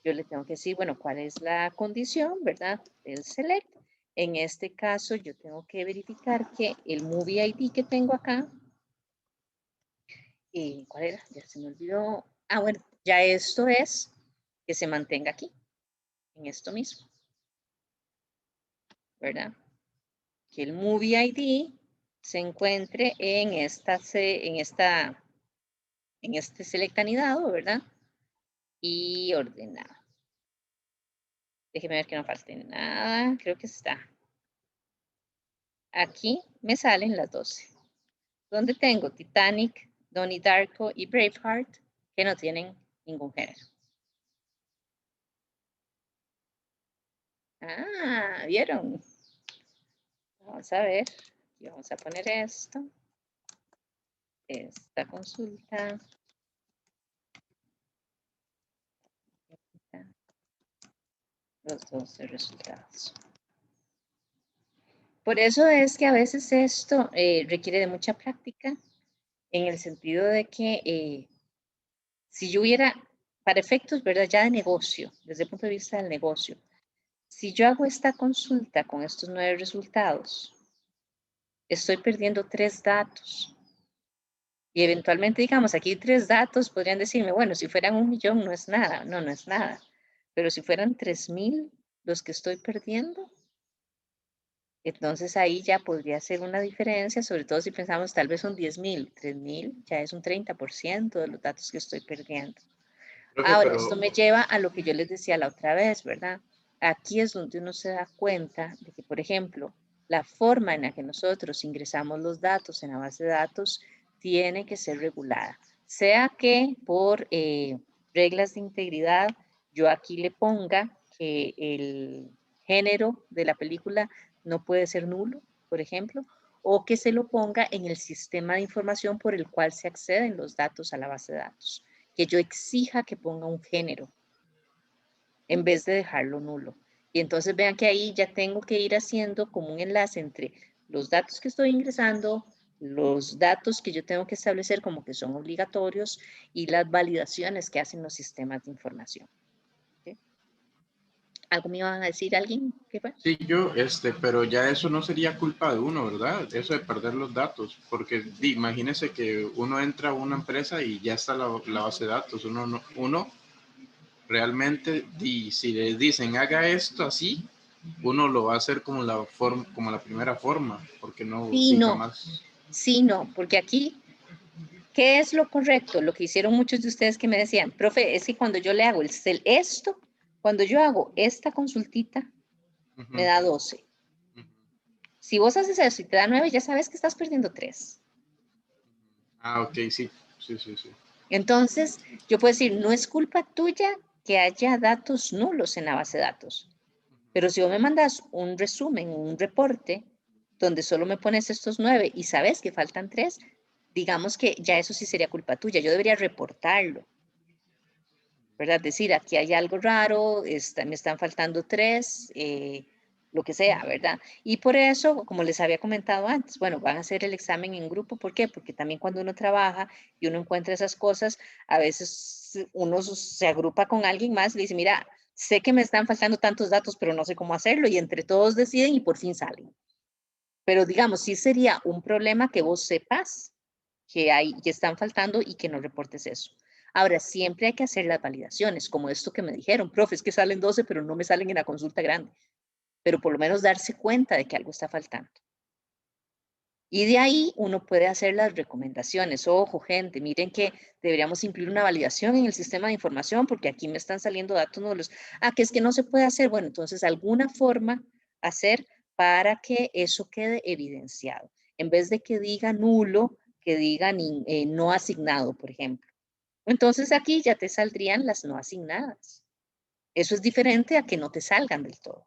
Yo le tengo que decir, bueno, ¿cuál es la condición, verdad? El select. En este caso, yo tengo que verificar que el movie ID que tengo acá, ¿cuál era? Ya se me olvidó. Ah, bueno, ya esto es que se mantenga aquí, en esto mismo, ¿verdad? Que el movie ID se encuentre en este select anidado, ¿verdad? y ordenado. Déjeme ver que no falte nada. Creo que está. Aquí me salen las 12. Donde tengo Titanic, Donnie Darko y Braveheart, que no tienen ningún género. Ah, ¿vieron? Vamos a ver. Aquí vamos a poner esto. Esta consulta. Los 12 resultados. Por eso es que a veces esto requiere de mucha práctica, en el sentido de que si yo hubiera, para efectos, ¿verdad? Ya de negocio, desde el punto de vista del negocio, si yo hago esta consulta con estos 9 resultados, estoy perdiendo 3 datos. Y eventualmente, digamos, aquí 3 datos podrían decirme, bueno, si fueran 1.000.000 no es nada. No, no es nada. Pero si fueran 3.000 los que estoy perdiendo, entonces ahí ya podría ser una diferencia, sobre todo si pensamos tal vez son 10.000, 3.000 ya es un 30% de los datos que estoy perdiendo. Ahora, esto me lleva a lo que yo les decía la otra vez, ¿verdad? Aquí es donde uno se da cuenta de que, por ejemplo, la forma en la que nosotros ingresamos los datos en la base de datos tiene que ser regulada. Sea que por reglas de integridad yo aquí le ponga que el género de la película no puede ser nulo, por ejemplo, o que se lo ponga en el sistema de información por el cual se acceden los datos a la base de datos. Que yo exija que ponga un género en vez de dejarlo nulo. Y entonces vean que ahí ya tengo que ir haciendo como un enlace entre los datos que estoy ingresando, los datos que yo tengo que establecer como que son obligatorios y las validaciones que hacen los sistemas de información. ¿Sí? ¿Algo me iban a decir alguien? ¿Qué fue? Sí, yo, pero ya eso no sería culpa de uno, ¿verdad? Eso de perder los datos, porque imagínese que uno entra a una empresa y ya está la base de datos. Uno realmente, si le dicen haga esto así, uno lo va a hacer como la primera forma, porque no, Sí, no. más. Sí, no, porque aquí, ¿qué es lo correcto? Lo que hicieron muchos de ustedes que me decían, profe, es que cuando yo le hago esto, cuando yo hago esta consultita, me da 12. Si vos haces eso y te da 9, ya sabes que estás perdiendo 3. Ah, ok, sí. Entonces, yo puedo decir, no es culpa tuya que haya datos nulos en la base de datos. Pero si vos me mandas un resumen, un reporte, donde solo me pones estos 9 y sabes que faltan 3, digamos que ya eso sí sería culpa tuya. Yo debería reportarlo, ¿verdad? Decir, aquí hay algo raro, me están faltando 3, lo que sea, ¿verdad? Y por eso, como les había comentado antes, bueno, van a hacer el examen en grupo. ¿Por qué? Porque también cuando uno trabaja y uno encuentra esas cosas, a veces uno se agrupa con alguien más y le dice, mira, sé que me están faltando tantos datos, pero no sé cómo hacerlo, y entre todos deciden y por fin salen. Pero digamos, sí sería un problema que vos sepas que están faltando y que no reportes eso. Ahora, siempre hay que hacer las validaciones, como esto que me dijeron, profe, es que salen 12, pero no me salen en la consulta grande. Pero por lo menos darse cuenta de que algo está faltando. Y de ahí uno puede hacer las recomendaciones. Ojo, gente, miren que deberíamos incluir una validación en el sistema de información porque aquí me están saliendo datos nulos. Ah, que es que no se puede hacer. Bueno, entonces alguna forma hacer para que eso quede evidenciado. En vez de que diga nulo, que diga no asignado, por ejemplo. Entonces aquí ya te saldrían las no asignadas. Eso es diferente a que no te salgan del todo.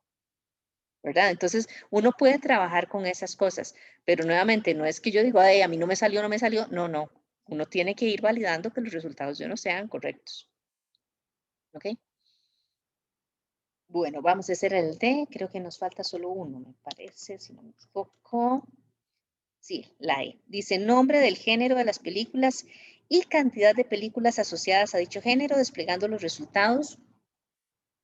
¿Verdad? Entonces, uno puede trabajar con esas cosas, pero nuevamente no es que yo digo, a mí no me salió, no me salió. No, no. Uno tiene que ir validando que los resultados de uno sean correctos. ¿Ok? Bueno, vamos a hacer el D. Creo que nos falta solo uno, me parece, si no me equivoco. Sí, la E. Dice nombre del género de las películas y cantidad de películas asociadas a dicho género, desplegando los resultados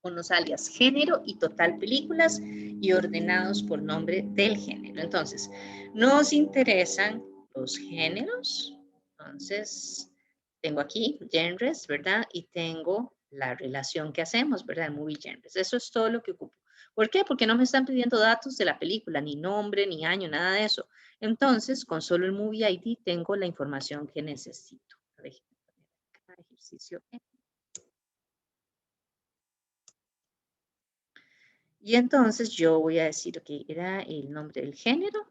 con los alias género y total películas y ordenados por nombre del género. Entonces, nos interesan los géneros. Entonces, tengo aquí genres, ¿verdad? Y tengo la relación que hacemos, ¿verdad? Movie genres. Eso es todo lo que ocupo. ¿Por qué? Porque no me están pidiendo datos de la película, ni nombre, ni año, nada de eso. Entonces, con solo el Movie ID tengo la información que necesito. Ejercicio. Y entonces yo voy a decir, ok, era el nombre del género.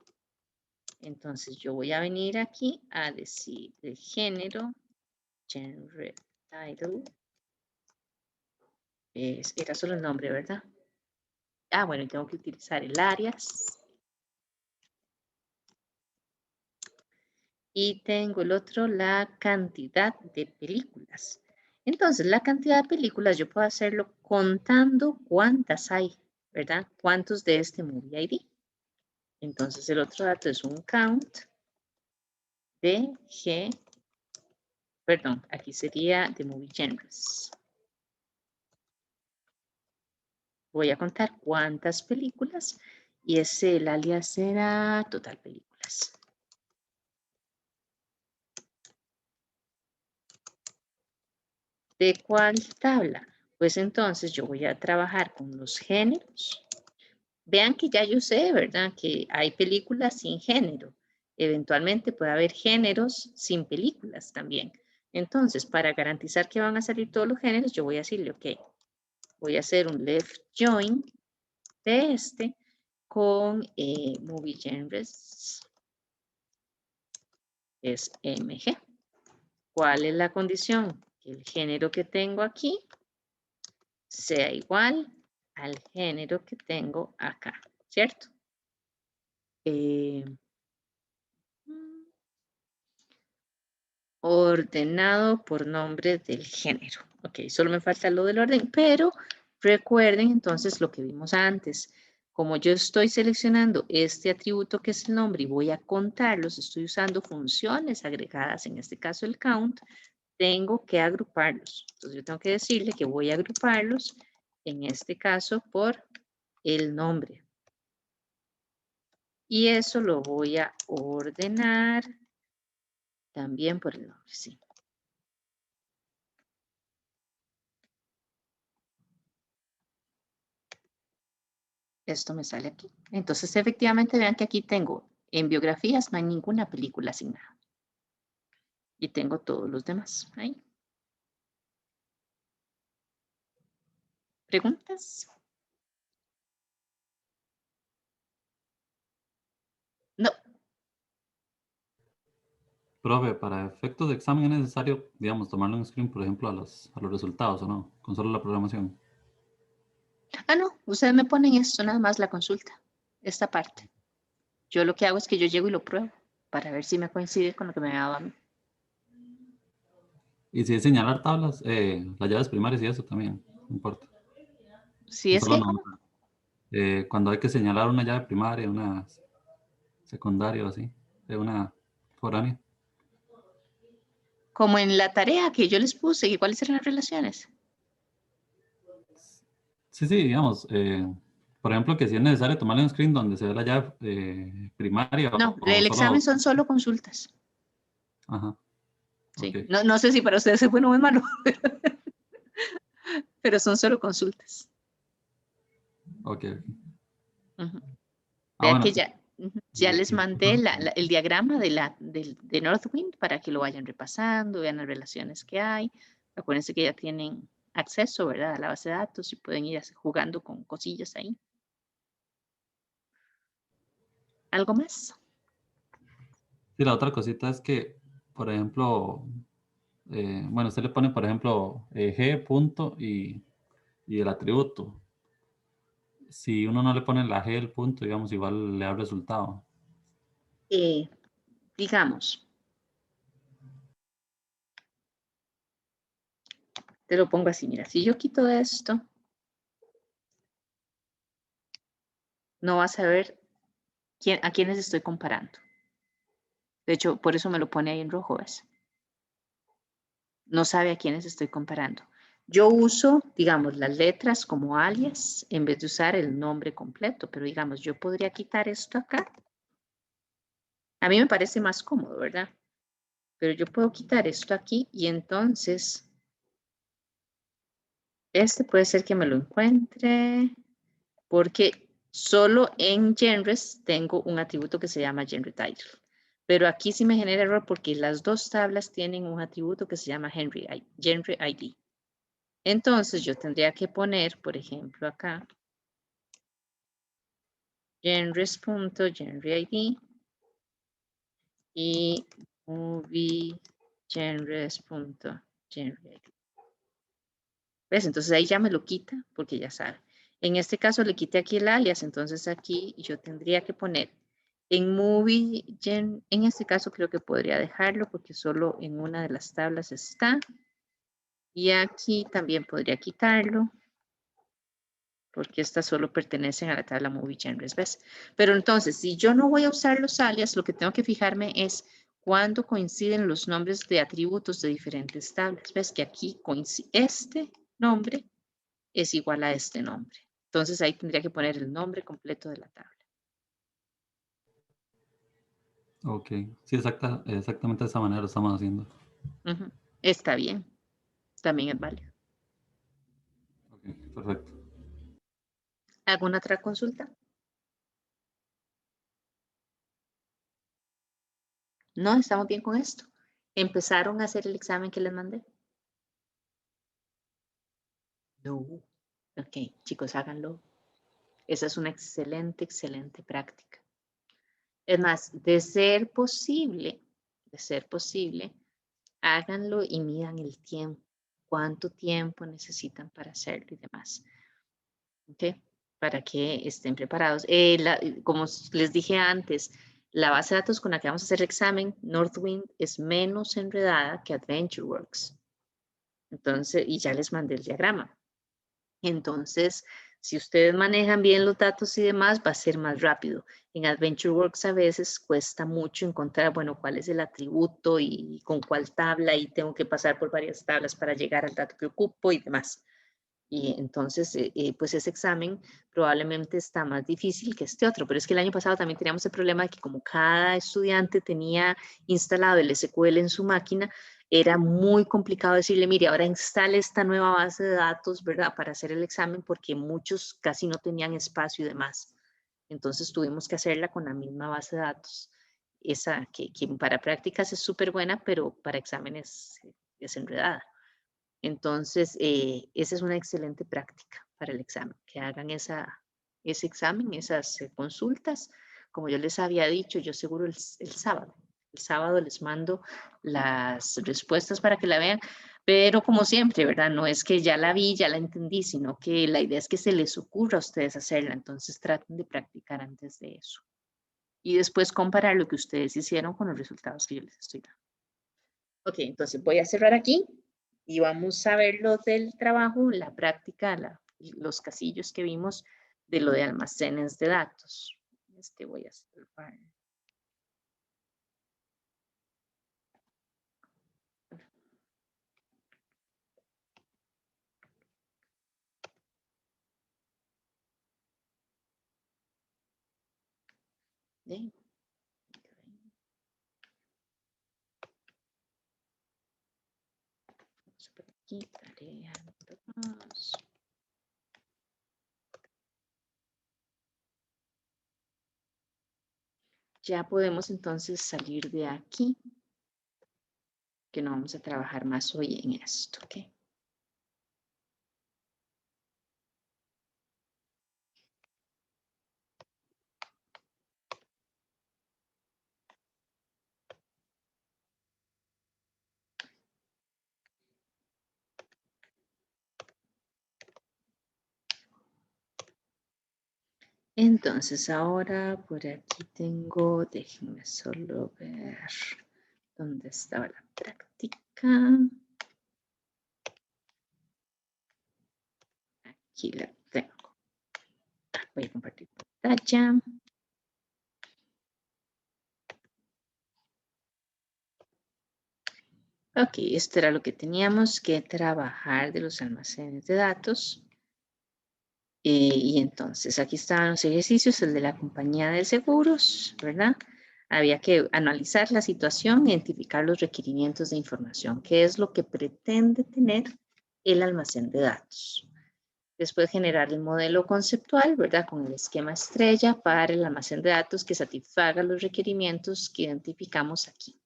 Entonces yo voy a venir aquí a decir el género, genre title. Era solo el nombre, ¿verdad? Ah, bueno, tengo que utilizar el alias. Y tengo el otro, la cantidad de películas. Entonces, la cantidad de películas yo puedo hacerlo contando cuántas hay, ¿verdad? ¿Cuántos de este Movie ID? Entonces, el otro dato es un count de G, perdón, aquí sería de Movie Genres. Voy a contar cuántas películas y ese el alias será total películas. ¿De cuál tabla? Pues entonces yo voy a trabajar con los géneros. Vean que ya yo sé, ¿verdad? Que hay películas sin género. Eventualmente puede haber géneros sin películas también. Entonces, para garantizar que van a salir todos los géneros, yo voy a decirle, ok, voy a hacer un left join de este con Movie Genres es MG. ¿Cuál es la condición? Que el género que tengo aquí sea igual al género que tengo acá, ¿cierto? Ordenado por nombre del género. Ok, solo me falta lo del orden, pero recuerden entonces lo que vimos antes. Como yo estoy seleccionando este atributo que es el nombre y voy a contarlos, estoy usando funciones agregadas, en este caso el count, tengo que agruparlos. Entonces yo tengo que decirle que voy a agruparlos, en este caso por el nombre. Y eso lo voy a ordenar también por el nombre, sí. Esto me sale aquí. Entonces, efectivamente, vean que aquí tengo, en biografías no hay ninguna película asignada. Y tengo todos los demás ahí. ¿Preguntas? No. Profe, para efectos de examen es necesario, digamos, tomarle un screen, por ejemplo, a los resultados, ¿o no? Con solo la programación. Ah, no. Ustedes me ponen esto, nada más la consulta. Esta parte. Yo lo que hago es que yo llego y lo pruebo para ver si me coincide con lo que me ha dado a mí. Y si es señalar tablas, las llaves primarias y eso también, no importa. Si es Solo que, no. Cuando hay que señalar una llave primaria, una secundaria o así, de una foránea. como en la tarea que yo les puse, ¿y cuáles eran las relaciones? Sí, sí, digamos, por ejemplo, que si es necesario tomarle un screen donde se ve la llave primaria No, o el solo... examen son solo consultas. Ajá, Sí. ok, No sé si para ustedes es bueno o es malo, pero son solo consultas. ok. Uh-huh. Ah, Vean bueno. que ya les mandé el diagrama de Northwind para que lo vayan repasando, vean las relaciones que hay. Acuérdense que ya tienen acceso, ¿verdad?, a la base de datos y pueden ir jugando con cosillas ahí. ¿Algo más? Sí, la otra cosita es que, por ejemplo, bueno, usted le pone, por ejemplo, G punto y el atributo. Si uno no le pone la G del punto, digamos, igual le da resultado. Digamos, te lo pongo así, mira, si yo quito esto, no vas a ver a quiénes estoy comparando. De hecho, por eso me lo pone ahí en rojo, ¿ves? No sabe a quiénes estoy comparando. Yo uso, digamos, las letras como alias en vez de usar el nombre completo, pero digamos, yo podría quitar esto acá. A mí me parece más cómodo, ¿verdad? Pero yo puedo quitar esto aquí y entonces este puede ser que me lo encuentre porque solo en genres tengo un atributo que se llama genre title. Pero aquí sí me genera error porque las dos tablas tienen un atributo que se llama genre ID. Entonces yo tendría que poner, por ejemplo, acá, genres.genreID y moviegenres.genreID. ¿Ves? Entonces ahí ya me lo quita porque ya sabe. En este caso le quité aquí el alias, entonces aquí yo tendría que poner en moviegen, en este caso creo que podría dejarlo porque solo en una de las tablas está. Y aquí también podría quitarlo porque estas solo pertenecen a la tabla moviegenres, ¿ves? Pero entonces, si yo no voy a usar los alias, lo que tengo que fijarme es cuándo coinciden los nombres de atributos de diferentes tablas. ¿Ves? Que aquí coincide este nombre es igual a este nombre. Entonces ahí tendría que poner el nombre completo de la tabla. Ok, sí, exactamente de esa manera lo estamos haciendo. Ujú. Está bien. También es válido. Ok, perfecto. ¿Alguna otra consulta? No, estamos bien con esto. ¿Empezaron a hacer el examen que les mandé? No. Ok, chicos, háganlo. Esa es una excelente, excelente práctica. Es más, de ser posible, háganlo y midan el tiempo. ¿Cuánto tiempo necesitan para hacerlo y demás? ¿Ok? Para que estén preparados. Como les dije antes, la base de datos con la que vamos a hacer el examen, Northwind, es menos enredada que AdventureWorks. Entonces, y ya les mandé el diagrama. Entonces, si ustedes manejan bien los datos y demás, va a ser más rápido. En AdventureWorks a veces cuesta mucho encontrar, bueno, cuál es el atributo y con cuál tabla y tengo que pasar por varias tablas para llegar al dato que ocupo y demás. Y entonces, pues ese examen probablemente está más difícil que este otro, pero es que el año pasado también teníamos el problema de que como cada estudiante tenía instalado el SQL en su máquina, era muy complicado decirle, mire, ahora instale esta nueva base de datos, ¿verdad? Para hacer el examen, porque muchos casi no tenían espacio y demás. Entonces tuvimos que hacerla con la misma base de datos. Esa que para prácticas es súper buena, pero para exámenes es enredada. Entonces, esa es una excelente práctica para el examen, que hagan ese examen, esas consultas. Como yo les había dicho, yo seguro el sábado. El sábado les mando las respuestas para que la vean, pero como siempre, ¿verdad? No es que ya la vi, ya la entendí, sino que la idea es que se les ocurra a ustedes hacerla. Entonces, traten de practicar antes de eso. Y después comparar lo que ustedes hicieron con los resultados que yo les estoy dando. Ok, entonces voy a cerrar aquí. Y vamos a ver lo del trabajo, la práctica, los casillos que vimos de lo de almacenes de datos. Voy a salvar. Bien. Vamos a poner aquí, tarea 2. Ya podemos entonces salir de aquí, que no vamos a trabajar más hoy en esto, ¿ok? Entonces ahora por aquí tengo, déjenme solo ver dónde estaba la práctica. Aquí la tengo. Voy a compartir pantalla. Ok, esto era lo que teníamos que trabajar de los almacenes de datos. Y entonces aquí estaban los ejercicios, el de la compañía de seguros, ¿verdad? Había que analizar la situación, identificar los requerimientos de información, qué es lo que pretende tener el almacén de datos. Después generar el modelo conceptual, ¿verdad? Con el esquema estrella para el almacén de datos que satisfaga los requerimientos que identificamos aquí.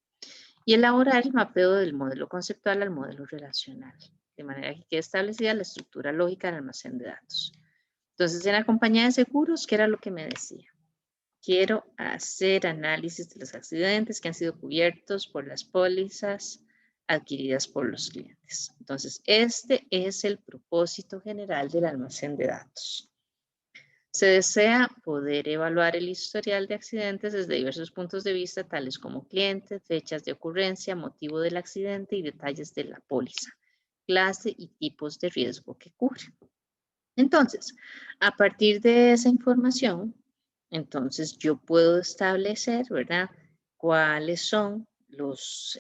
Y elaborar el mapeo del modelo conceptual al modelo relacional, de manera que quede establecida la estructura lógica del almacén de datos. Entonces, en la compañía de seguros, ¿qué era lo que me decía? quiero hacer análisis de los accidentes que han sido cubiertos por las pólizas adquiridas por los clientes. Entonces, este es el propósito general del almacén de datos. Se desea poder evaluar el historial de accidentes desde diversos puntos de vista, tales como cliente, fechas de ocurrencia, motivo del accidente y detalles de la póliza, clase y tipos de riesgo que cubre. Entonces, a partir de esa información, entonces yo puedo establecer, ¿verdad?, cuáles son los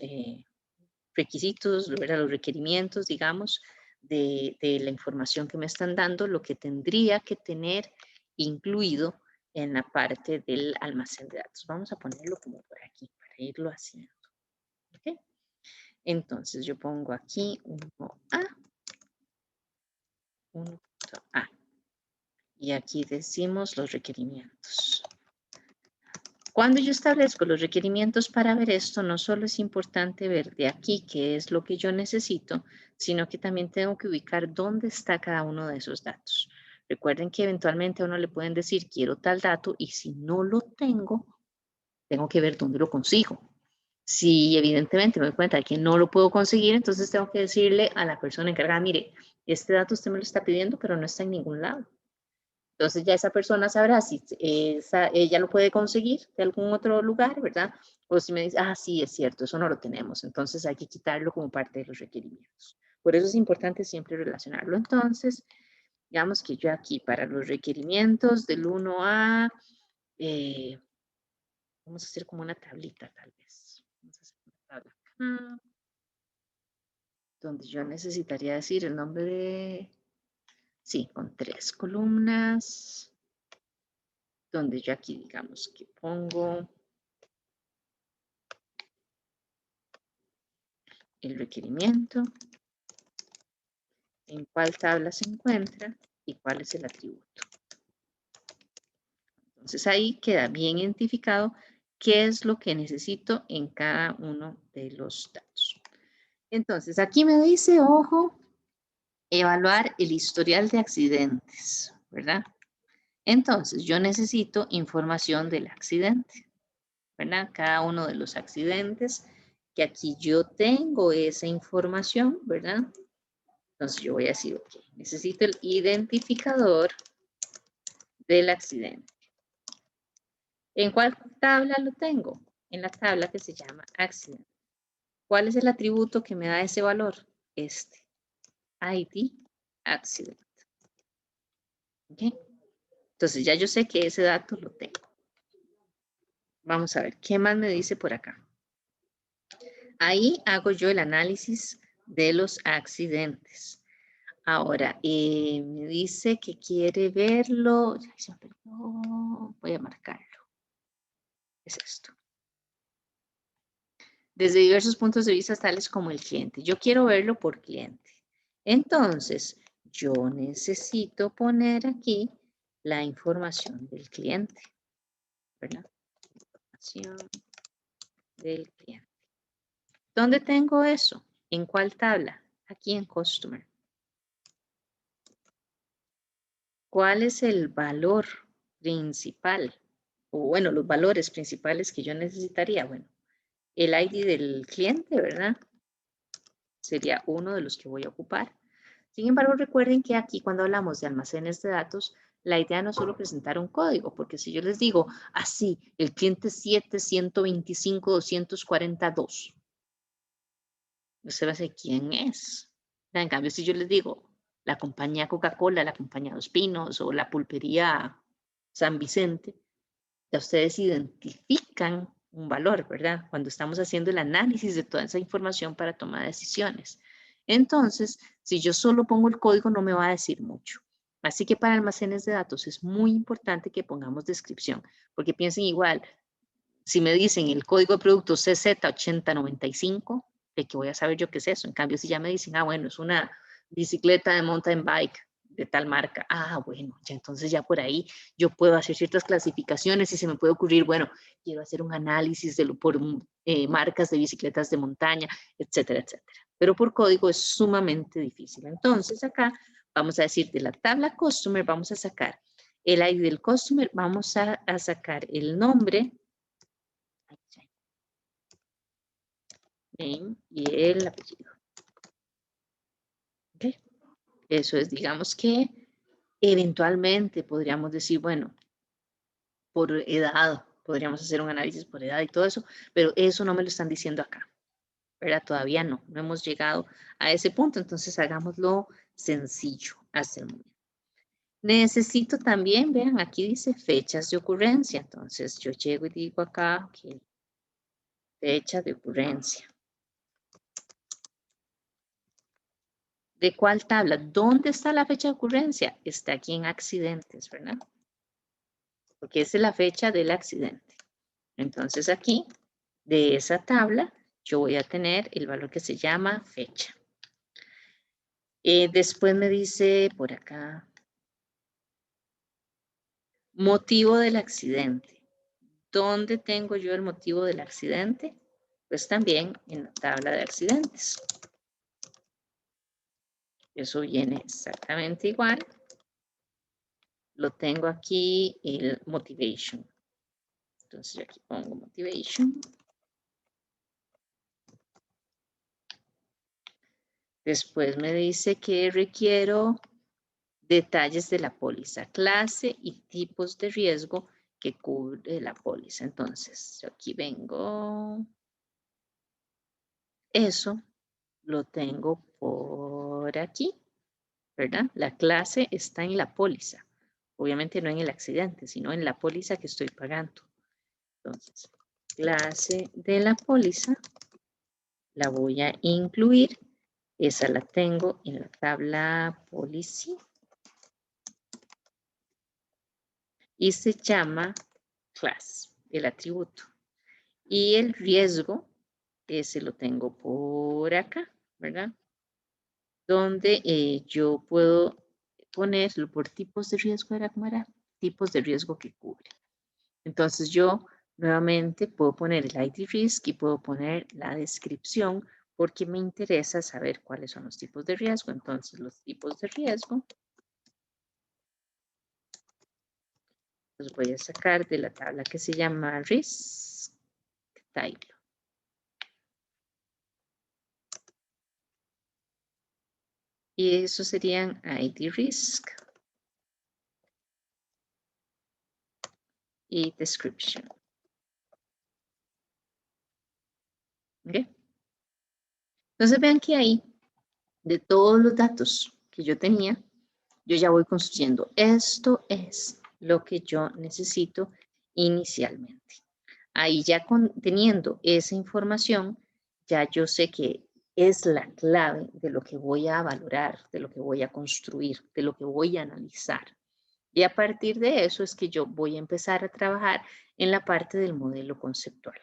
requisitos, ¿verdad?, los requerimientos, digamos, de la información que me están dando, lo que tendría que tener incluido en la parte del almacén de datos. Vamos a ponerlo como por aquí para irlo haciendo. ¿Okay? Entonces yo pongo aquí 1A, 1.A. Y aquí decimos los requerimientos. Cuando yo establezco los requerimientos para ver esto, no solo es importante ver de aquí qué es lo que yo necesito, sino que también tengo que ubicar dónde está cada uno de esos datos. Recuerden que eventualmente a uno le pueden decir quiero tal dato y si no lo tengo, tengo que ver dónde lo consigo. Si evidentemente me doy cuenta de que no lo puedo conseguir, entonces tengo que decirle a la persona encargada, mire, este dato usted me lo está pidiendo, pero no está en ningún lado. Entonces ya esa persona sabrá si ella lo puede conseguir de algún otro lugar, ¿verdad? O si me dice, ah, sí, es cierto, eso no lo tenemos. Entonces hay que quitarlo como parte de los requerimientos. Por eso es importante siempre relacionarlo. Entonces, digamos que yo aquí para los requerimientos del 1A, vamos a hacer como una tablita tal vez. Vamos a hacer una tabla acá, donde yo necesitaría decir el nombre de, sí, con 3 columnas. Donde yo aquí digamos que pongo el requerimiento, en cuál tabla se encuentra y cuál es el atributo. Entonces ahí queda bien identificado qué es lo que necesito en cada uno de los datos. Entonces aquí me dice, ojo, evaluar el historial de accidentes, ¿verdad? Entonces yo necesito información del accidente, ¿verdad? Cada uno de los accidentes, que aquí yo tengo esa información, ¿verdad? Entonces yo voy a decir, ok, necesito el identificador del accidente. ¿En cuál tabla lo tengo? En la tabla que se llama accidente. ¿Cuál es el atributo que me da ese valor? Este, ID accident. ¿Ok? Entonces ya yo sé que ese dato lo tengo. Vamos a ver, ¿qué más me dice por acá? Ahí hago yo el análisis de los accidentes. Ahora, me dice que quiere verlo. Voy a marcarlo. Es esto. Desde diversos puntos de vista tales como el cliente. Yo quiero verlo por cliente. Entonces, yo necesito poner aquí la información del cliente. ¿Verdad? Información del cliente. ¿Dónde tengo eso? ¿En cuál tabla? Aquí en Customer. ¿Cuál es el valor principal? O bueno, los valores principales que yo necesitaría. Bueno, el ID del cliente, ¿verdad? Sería uno de los que voy a ocupar. Sin embargo, recuerden que aquí cuando hablamos de almacenes de datos, la idea no es solo presentar un código, porque si yo les digo, así, el cliente 7.125.242, usted va a decir, ¿quién es? En cambio, si yo les digo, la compañía Coca-Cola, la compañía Dos Pinos o la pulpería San Vicente, ya ustedes identifican un valor, ¿verdad? Cuando estamos haciendo el análisis de toda esa información para tomar decisiones. Entonces, si yo solo pongo el código, no me va a decir mucho. Así que para almacenes de datos es muy importante que pongamos descripción, porque piensen igual, si me dicen el código de producto CZ8095, ¿de qué voy a saber yo qué es eso? En cambio, si ya me dicen, ah, bueno, es una bicicleta de mountain bike de tal marca, ah, bueno, ya entonces ya por ahí yo puedo hacer ciertas clasificaciones y se me puede ocurrir, bueno, quiero hacer un análisis de por marcas de bicicletas de montaña, etcétera, etcétera. Pero por código es sumamente difícil. Entonces acá vamos a decir de la tabla Customer, vamos a sacar el ID del customer, vamos a sacar el nombre, name y el apellido. Okay. Eso es, digamos que eventualmente podríamos decir, bueno, por edad, podríamos hacer un análisis por edad y todo eso, pero eso no me lo están diciendo acá, ¿verdad? Todavía no hemos llegado a ese punto, entonces hagámoslo sencillo hasta el momento. Necesito también, vean, aquí dice fechas de ocurrencia, entonces yo llego y digo acá, okay, fecha de ocurrencia. ¿De cuál tabla? ¿Dónde está la fecha de ocurrencia? Está aquí en accidentes, ¿verdad? Porque esa es la fecha del accidente. Entonces aquí, de esa tabla, yo voy a tener el valor que se llama fecha. Después me dice por acá, motivo del accidente. ¿Dónde tengo yo el motivo del accidente? Pues también en la tabla de accidentes. Eso viene exactamente igual. Lo tengo aquí, el motivation. Entonces yo aquí pongo motivation. Después me dice que requiero detalles de la póliza, clase y tipos de riesgo que cubre la póliza. Entonces, yo aquí vengo. Eso lo tengo por aquí, ¿verdad? La clase está en la póliza. Obviamente no en el accidente, sino en la póliza que estoy pagando. Entonces, clase de la póliza la voy a incluir. Esa la tengo en la tabla policy. Y se llama class, el atributo. Y el riesgo, ese lo tengo por acá, ¿verdad? Donde yo puedo ponerlo por tipos de riesgo, ¿era cómo era? Tipos de riesgo que cubre. Entonces yo nuevamente puedo poner el ID risk y puedo poner la descripción porque me interesa saber cuáles son los tipos de riesgo. Entonces los tipos de riesgo los voy a sacar de la tabla que se llama risk type. Y eso serían ID risk y description. ¿Okay? Entonces vean que ahí, de todos los datos que yo tenía, yo ya voy construyendo. Esto es lo que yo necesito inicialmente. Ahí ya teniendo esa información, ya yo sé que es la clave de lo que voy a valorar, de lo que voy a construir, de lo que voy a analizar. Y a partir de eso es que yo voy a empezar a trabajar en la parte del modelo conceptual.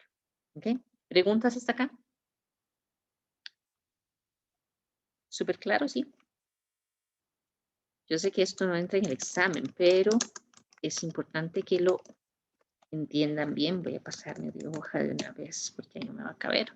¿Okay? ¿Preguntas hasta acá? ¿Súper claro? Sí. Yo sé que esto no entra en el examen, pero es importante que lo entiendan bien. Voy a pasarme de hoja de una vez porque ahí no me va a caber.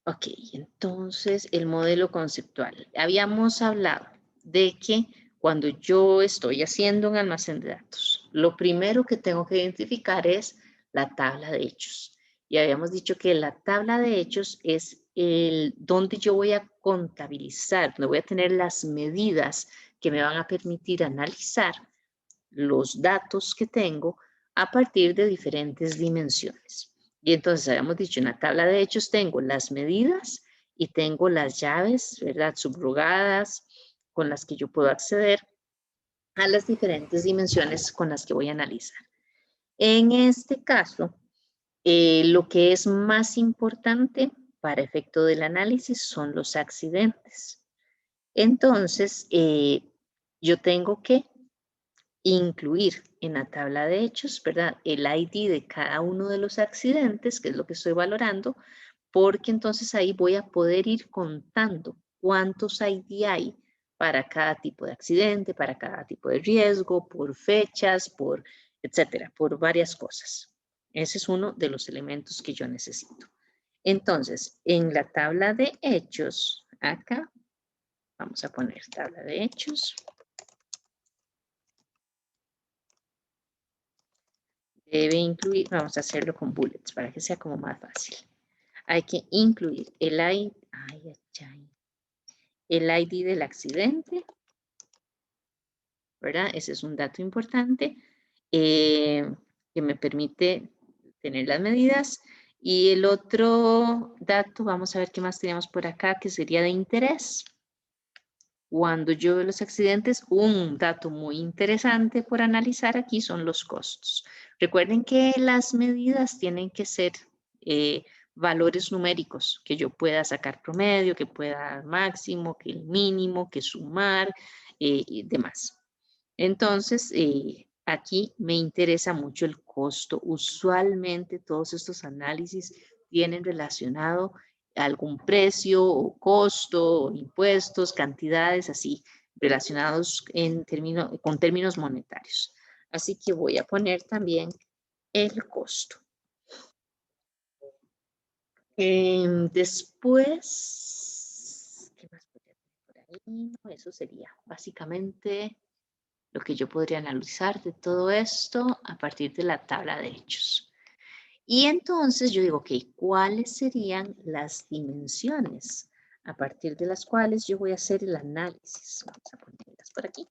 Ok, entonces el modelo conceptual. Habíamos hablado de que cuando yo estoy haciendo un almacén de datos, lo primero que tengo que identificar es la tabla de hechos. Y habíamos dicho que la tabla de hechos es donde yo voy a contabilizar, donde voy a tener las medidas que me van a permitir analizar los datos que tengo a partir de diferentes dimensiones. Y entonces habíamos dicho, en la tabla de hechos tengo las medidas y tengo las llaves, ¿verdad? Subrogadas con las que yo puedo acceder a las diferentes dimensiones con las que voy a analizar. En este caso, lo que es más importante para efecto del análisis son los accidentes. Entonces, yo tengo que incluir en la tabla de hechos, ¿verdad? El ID de cada uno de los accidentes, que es lo que estoy valorando, porque entonces ahí voy a poder ir contando cuántos ID hay para cada tipo de accidente, para cada tipo de riesgo, por fechas, por etcétera, por varias cosas. Ese es uno de los elementos que yo necesito. Entonces, en la tabla de hechos, acá, Vamos a poner tabla de hechos. Debe incluir, vamos a hacerlo con bullets para que sea como más fácil. Hay que incluir el ID del accidente, ¿verdad? Ese es un dato importante que me permite tener las medidas. Y el otro dato, vamos a ver qué más tenemos por acá, que sería de interés. Cuando yo veo los accidentes, un dato muy interesante por analizar aquí son los costos. Recuerden que las medidas tienen que ser valores numéricos, que yo pueda sacar promedio, que pueda dar máximo, que el mínimo, que sumar y demás. Entonces, aquí me interesa mucho el costo. Usualmente todos estos análisis tienen relacionado algún precio o costo, o impuestos, cantidades así relacionados con términos monetarios. Así que voy a poner también el costo. Después, ¿qué más podría tener por ahí? No, eso sería básicamente lo que yo podría analizar de todo esto a partir de la tabla de hechos. Y entonces yo digo, ok, ¿cuáles serían las dimensiones a partir de las cuales yo voy a hacer el análisis? Vamos a ponerlas por aquí.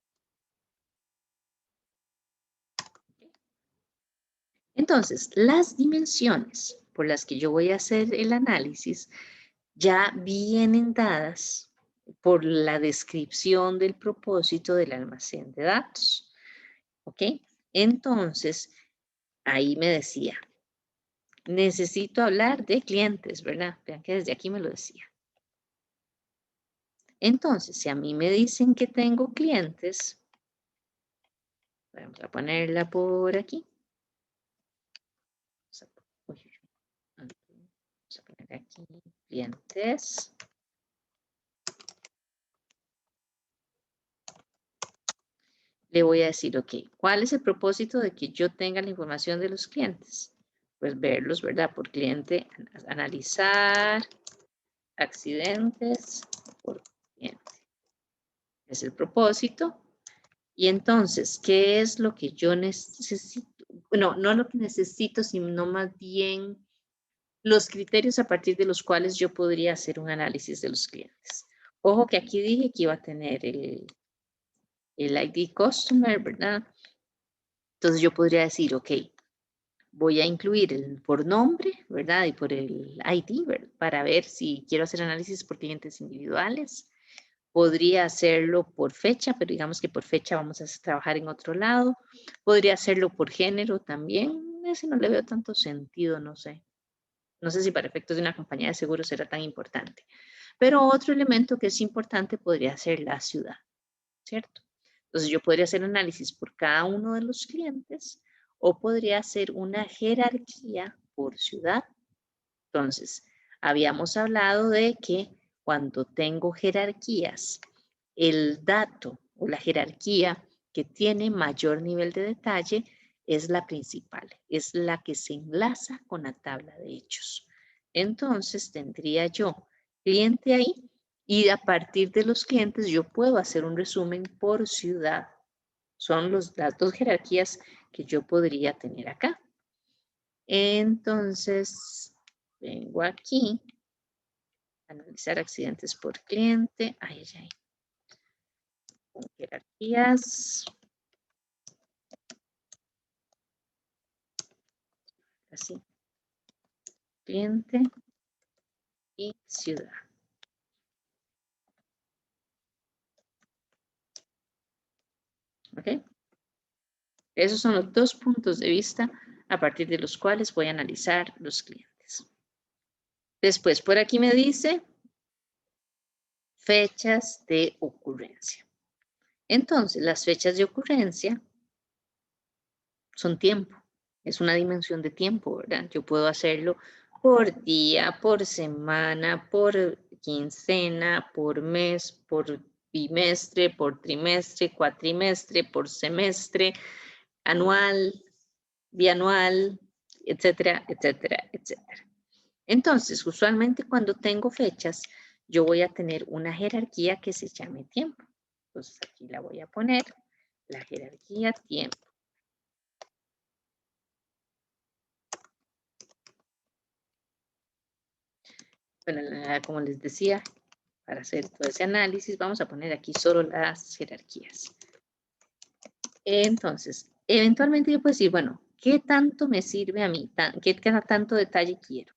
Entonces, las dimensiones por las que yo voy a hacer el análisis ya vienen dadas por la descripción del propósito del almacén de datos. ¿Ok? Entonces, ahí me decía, necesito hablar de clientes, ¿verdad? Vean que desde aquí me lo decía. Entonces, si a mí me dicen que tengo clientes, vamos a ponerla por aquí. Vamos a poner aquí clientes. Le voy a decir, ok, ¿cuál es el propósito de que yo tenga la información de los clientes? Pues verlos, ¿verdad? Por cliente, analizar accidentes por cliente. Es el propósito. Y entonces, ¿qué es lo que yo necesito? Bueno, no lo que necesito, sino más bien los criterios a partir de los cuales yo podría hacer un análisis de los clientes. Ojo que aquí dije que iba a tener el ID Customer, ¿verdad? Entonces yo podría decir, ok, voy a incluir por nombre, ¿verdad? Y por el ID, ¿verdad? Para ver si quiero hacer análisis por clientes individuales. Podría hacerlo por fecha, pero digamos que por fecha vamos a trabajar en otro lado. Podría hacerlo por género también. Ese no le veo tanto sentido, no sé. No sé si para efectos de una compañía de seguros será tan importante. Pero otro elemento que es importante podría ser la ciudad, ¿cierto? Entonces yo podría hacer análisis por cada uno de los clientes o podría hacer una jerarquía por ciudad. Entonces, habíamos hablado de que cuando tengo jerarquías, el dato o la jerarquía que tiene mayor nivel de detalle es la principal, es la que se enlaza con la tabla de hechos. Entonces, tendría yo cliente ahí y a partir de los clientes yo puedo hacer un resumen por ciudad. Son las dos jerarquías que yo podría tener acá. Entonces, vengo aquí, analizar accidentes por cliente. Ay, ay, ay. Con jerarquías. Así. Cliente y ciudad. ¿Ok? Esos son los dos puntos de vista a partir de los cuales voy a analizar los clientes. Después, por aquí me dice fechas de ocurrencia. Entonces, las fechas de ocurrencia son tiempo. Es una dimensión de tiempo, ¿verdad? Yo puedo hacerlo por día, por semana, por quincena, por mes, por bimestre, por trimestre, cuatrimestre, por semestre, anual, bianual, etcétera, etcétera, etcétera. Entonces, usualmente cuando tengo fechas, yo voy a tener una jerarquía que se llame tiempo. Entonces aquí la voy a poner, la jerarquía tiempo. Bueno, como les decía, para hacer todo ese análisis, vamos a poner aquí solo las jerarquías. Entonces, eventualmente yo puedo decir, bueno, ¿qué tanto me sirve a mí? ¿Qué tanto detalle quiero?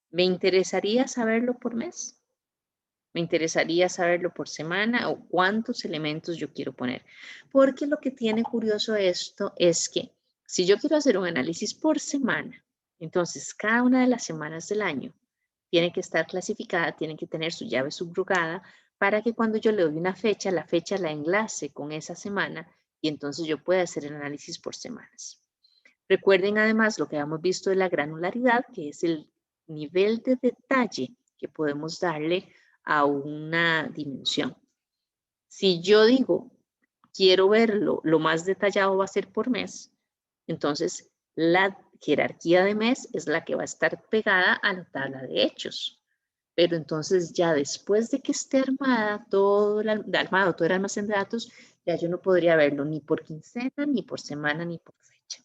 ¿Me interesaría saberlo por mes? ¿Me interesaría saberlo por semana? ¿O cuántos elementos yo quiero poner? Porque lo que tiene curioso esto es que si yo quiero hacer un análisis por semana, entonces cada una de las semanas del año tiene que estar clasificada, tiene que tener su llave subrogada para que cuando yo le doy una fecha, la fecha la enlace con esa semana y entonces yo pueda hacer el análisis por semanas. Recuerden además lo que hemos visto de la granularidad, que es el nivel de detalle que podemos darle a una dimensión. Si yo digo, quiero verlo, lo más detallado va a ser por mes, entonces la jerarquía de mes es la que va a estar pegada a la tabla de hechos. Pero entonces ya después de que esté armado todo el almacén de datos, ya yo no podría verlo ni por quincena, ni por semana, ni por fecha.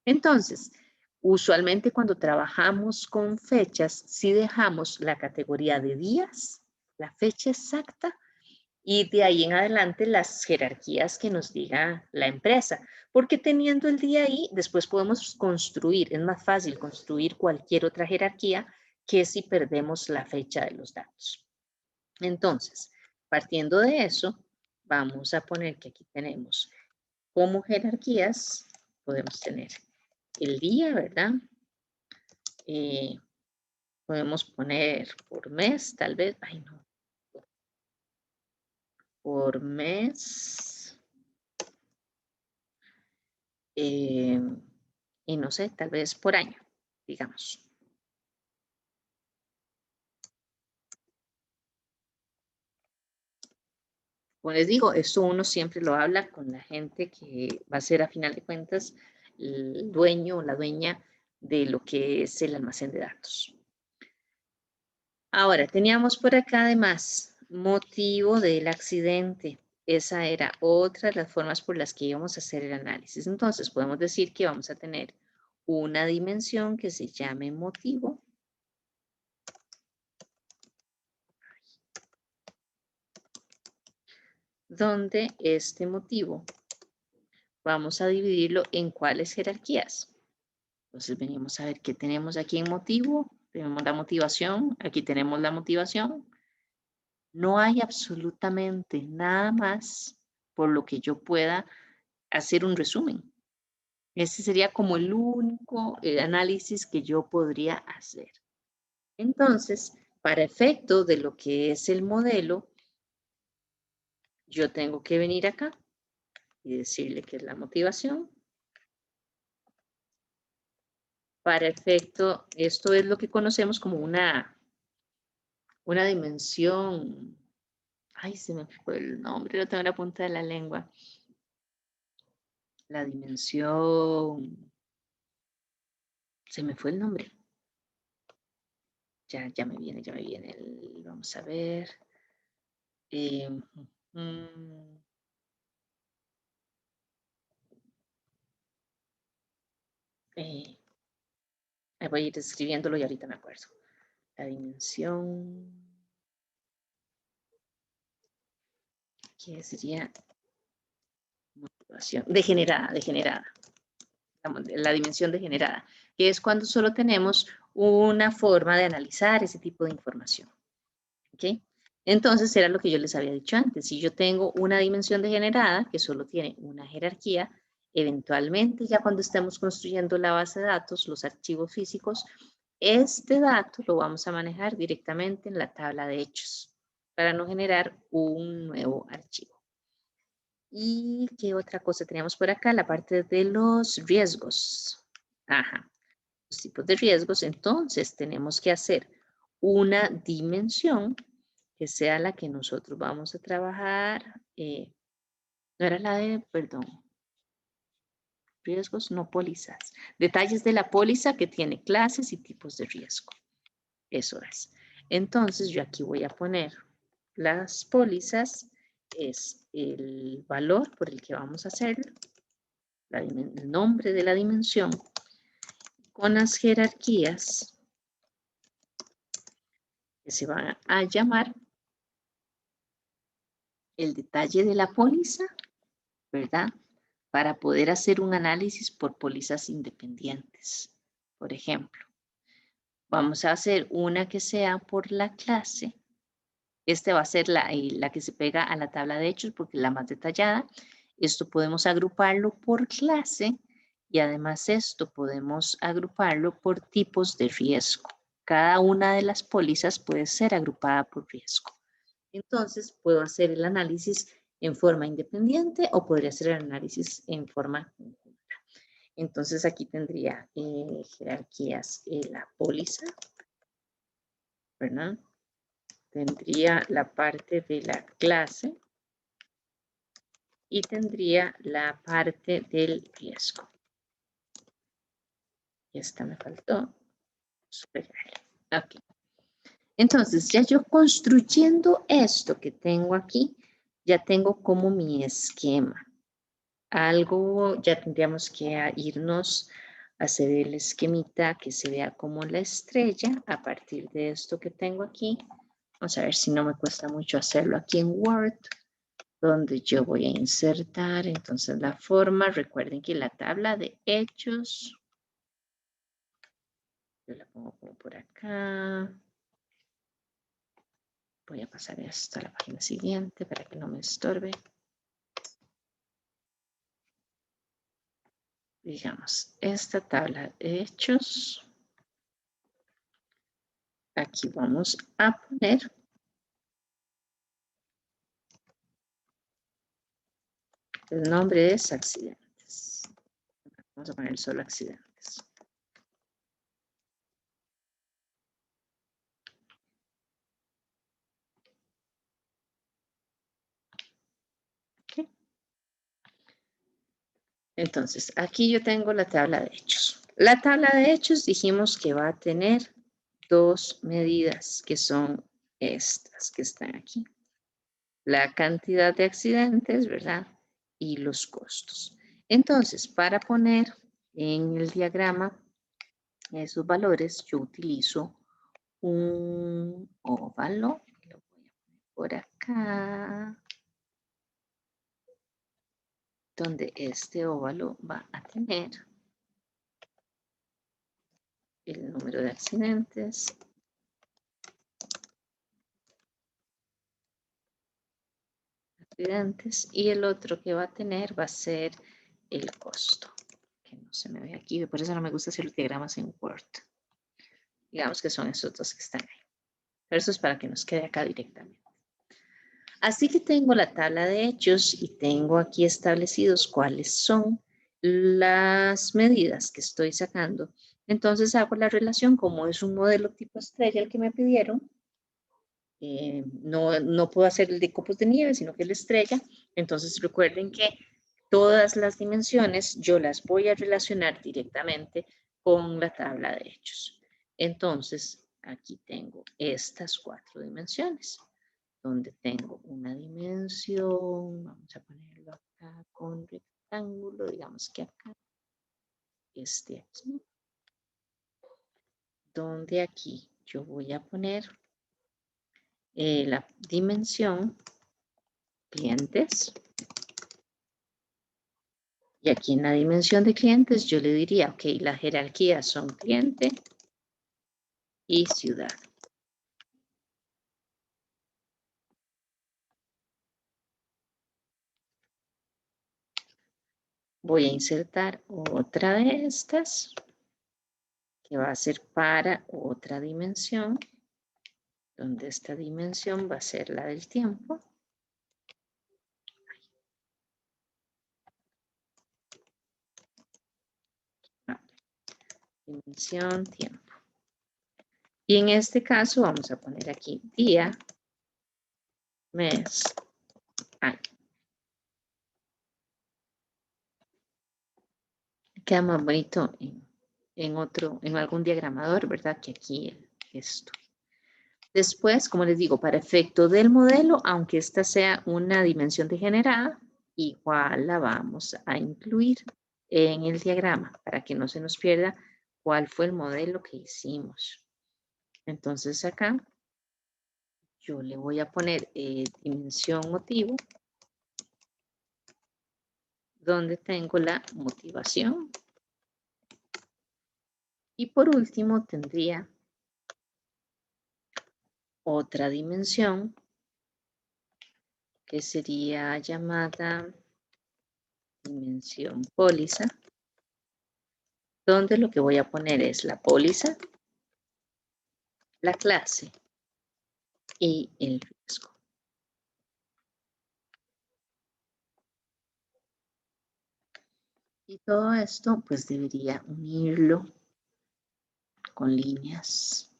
Entonces, usualmente cuando trabajamos con fechas, sí dejamos la categoría de días, la fecha exacta, y de ahí en adelante las jerarquías que nos diga la empresa. Porque teniendo el día ahí, después podemos construir, es más fácil construir cualquier otra jerarquía que si perdemos la fecha de los datos. Entonces, partiendo de eso, vamos a poner que aquí tenemos como jerarquías, podemos tener el día, ¿verdad? Podemos poner por mes, tal vez, ay no, por mes, y no sé, tal vez por año, digamos. Como les digo, esto uno siempre lo habla con la gente que va a ser a final de cuentas el dueño o la dueña de lo que es el almacén de datos. Ahora, teníamos por acá además motivo del accidente. Esa era otra de las formas por las que íbamos a hacer el análisis. Entonces, podemos decir que vamos a tener una dimensión que se llame motivo. Donde este motivo vamos a dividirlo en cuáles jerarquías. Entonces, venimos a ver qué tenemos aquí en motivo. Tenemos la motivación. Aquí tenemos la motivación. No hay absolutamente nada más por lo que yo pueda hacer un resumen. Ese sería como el único análisis que yo podría hacer. Entonces, para efecto de lo que es el modelo, yo tengo que venir acá y decirle que es la motivación. Para efecto, esto es lo que conocemos como una dimensión. Ay, se me fue el nombre, lo tengo en la punta de la lengua. La dimensión. Se me fue el nombre. Ya me viene. Vamos a ver. Voy a ir escribiéndolo y ahorita me acuerdo. La dimensión. ¿Qué sería? Motivación. Degenerada. La dimensión degenerada, que es cuando solo tenemos una forma de analizar ese tipo de información. ¿Ok? Entonces, era lo que yo les había dicho antes. Si yo tengo una dimensión degenerada, que solo tiene una jerarquía, eventualmente ya cuando estemos construyendo la base de datos, los archivos físicos, este dato lo vamos a manejar directamente en la tabla de hechos para no generar un nuevo archivo. ¿Y qué otra cosa teníamos por acá? La parte de los riesgos. Ajá. Los tipos de riesgos. Entonces, tenemos que hacer una dimensión que sea la que nosotros vamos a trabajar. No era la de, perdón. Riesgos, no pólizas. Detalles de la póliza que tiene clases y tipos de riesgo. Eso es. Entonces yo aquí voy a poner las pólizas, es el valor por el que vamos a hacerlo, el nombre de la dimensión, con las jerarquías que se van a llamar el detalle de la póliza, ¿verdad? Para poder hacer un análisis por pólizas independientes. Por ejemplo, vamos a hacer una que sea por la clase. Esta va a ser la que se pega a la tabla de hechos porque es la más detallada. Esto podemos agruparlo por clase y además esto podemos agruparlo por tipos de riesgo. Cada una de las pólizas puede ser agrupada por riesgo. Entonces, puedo hacer el análisis en forma independiente o podría hacer el análisis en forma conjunta. Entonces, aquí tendría jerarquías la póliza, ¿verdad? Tendría la parte de la clase y tendría la parte del riesgo. Y esta me faltó subrayarle. Ok. Entonces, ya yo construyendo esto que tengo aquí, ya tengo como mi esquema. Algo, ya tendríamos que irnos a hacer el esquemita que se vea como la estrella a partir de esto que tengo aquí. Vamos a ver si no me cuesta mucho hacerlo aquí en Word, donde yo voy a insertar entonces la forma. Recuerden que la tabla de hechos, yo la pongo como por acá. Voy a pasar esto a la página siguiente para que no me estorbe. Digamos, esta tabla de hechos. Aquí vamos a poner el nombre es accidentes. Vamos a poner solo accidentes. Okay. Entonces, aquí yo tengo la tabla de hechos. La tabla de hechos dijimos que va a tener dos medidas, que son estas que están aquí. La cantidad de accidentes, ¿verdad? Y los costos. Entonces, para poner en el diagrama esos valores, yo utilizo un óvalo. Lo voy a poner por acá. Donde este óvalo va a tener el número de accidentes, y el otro que va a tener va a ser el costo, que no se me ve aquí, por eso no me gusta hacer los diagramas en Word. Digamos que son esos dos que están ahí. Pero eso es para que nos quede acá directamente. Así que tengo la tabla de hechos y tengo aquí establecidos cuáles son las medidas que estoy sacando. Entonces hago la relación, como es un modelo tipo estrella el que me pidieron, no puedo hacer el de copos de nieve, sino que es la estrella. Entonces recuerden que todas las dimensiones yo las voy a relacionar directamente con la tabla de hechos. Entonces aquí tengo estas cuatro dimensiones, donde tengo una dimensión, vamos a ponerlo acá con rectángulo, digamos que acá, aquí, donde aquí yo voy a poner la dimensión clientes. Y aquí en la dimensión de clientes yo le diría, ok, la jerarquía son cliente y ciudad. Voy a insertar otra de estas, que va a ser para otra dimensión, donde esta dimensión va a ser la del tiempo. Dimensión tiempo. Y en este caso vamos a poner aquí día, mes, año. Queda más bonito en algún diagramador, ¿verdad? Que aquí esto. Después, como les digo, para efecto del modelo, aunque esta sea una dimensión degenerada, igual la vamos a incluir en el diagrama para que no se nos pierda cuál fue el modelo que hicimos. Entonces acá yo le voy a poner dimensión motivo, donde tengo la motivación. Y por último tendría otra dimensión que sería llamada dimensión póliza, donde lo que voy a poner es la póliza, la clase y el riesgo. Y todo esto pues debería unirlo con líneas.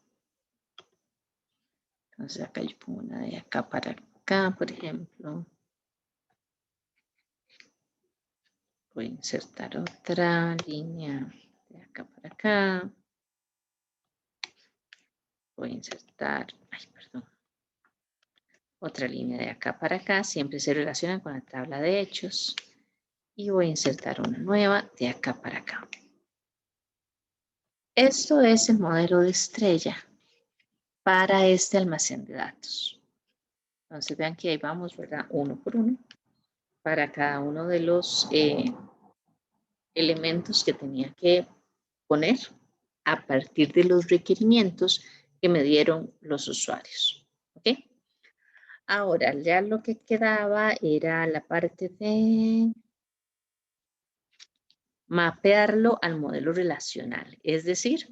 Entonces acá yo pongo una de acá para acá, por ejemplo. Voy a insertar otra línea de acá para acá. Voy a insertar, otra línea de acá para acá. Siempre se relaciona con la tabla de hechos. Y voy a insertar una nueva de acá para acá. Esto es el modelo de estrella para este almacén de datos. Entonces vean que ahí vamos, ¿verdad? Uno por uno. Para cada uno de los elementos que tenía que poner a partir de los requerimientos que me dieron los usuarios. ¿Ok? Ahora, ya lo que quedaba era la parte de mapearlo al modelo relacional, es decir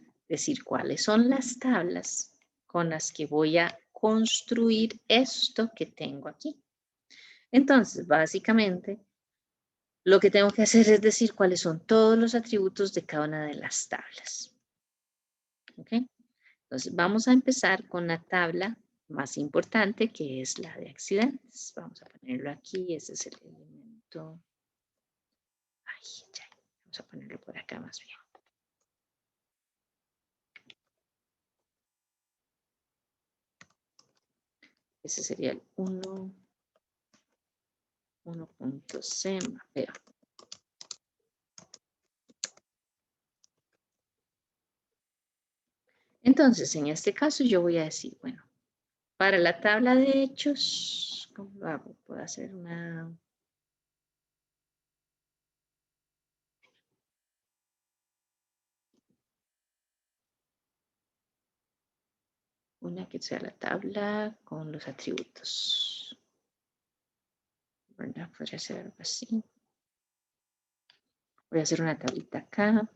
cuáles son las tablas con las que voy a construir esto que tengo aquí. Entonces, básicamente, lo que tengo que hacer es decir cuáles son todos los atributos de cada una de las tablas. ¿Ok? Entonces, vamos a empezar con la tabla más importante, que es la de accidentes. Vamos a ponerlo aquí, ese es el elemento. Ay, ya. Vamos a ponerlo por acá más bien. Ese sería el 1.c mapeo. Entonces, en este caso yo voy a decir, bueno, para la tabla de hechos, ¿cómo lo hago? Puedo hacer una que sea la tabla con los atributos. ¿Verdad? Podría ser algo así. Voy a hacer una tablita acá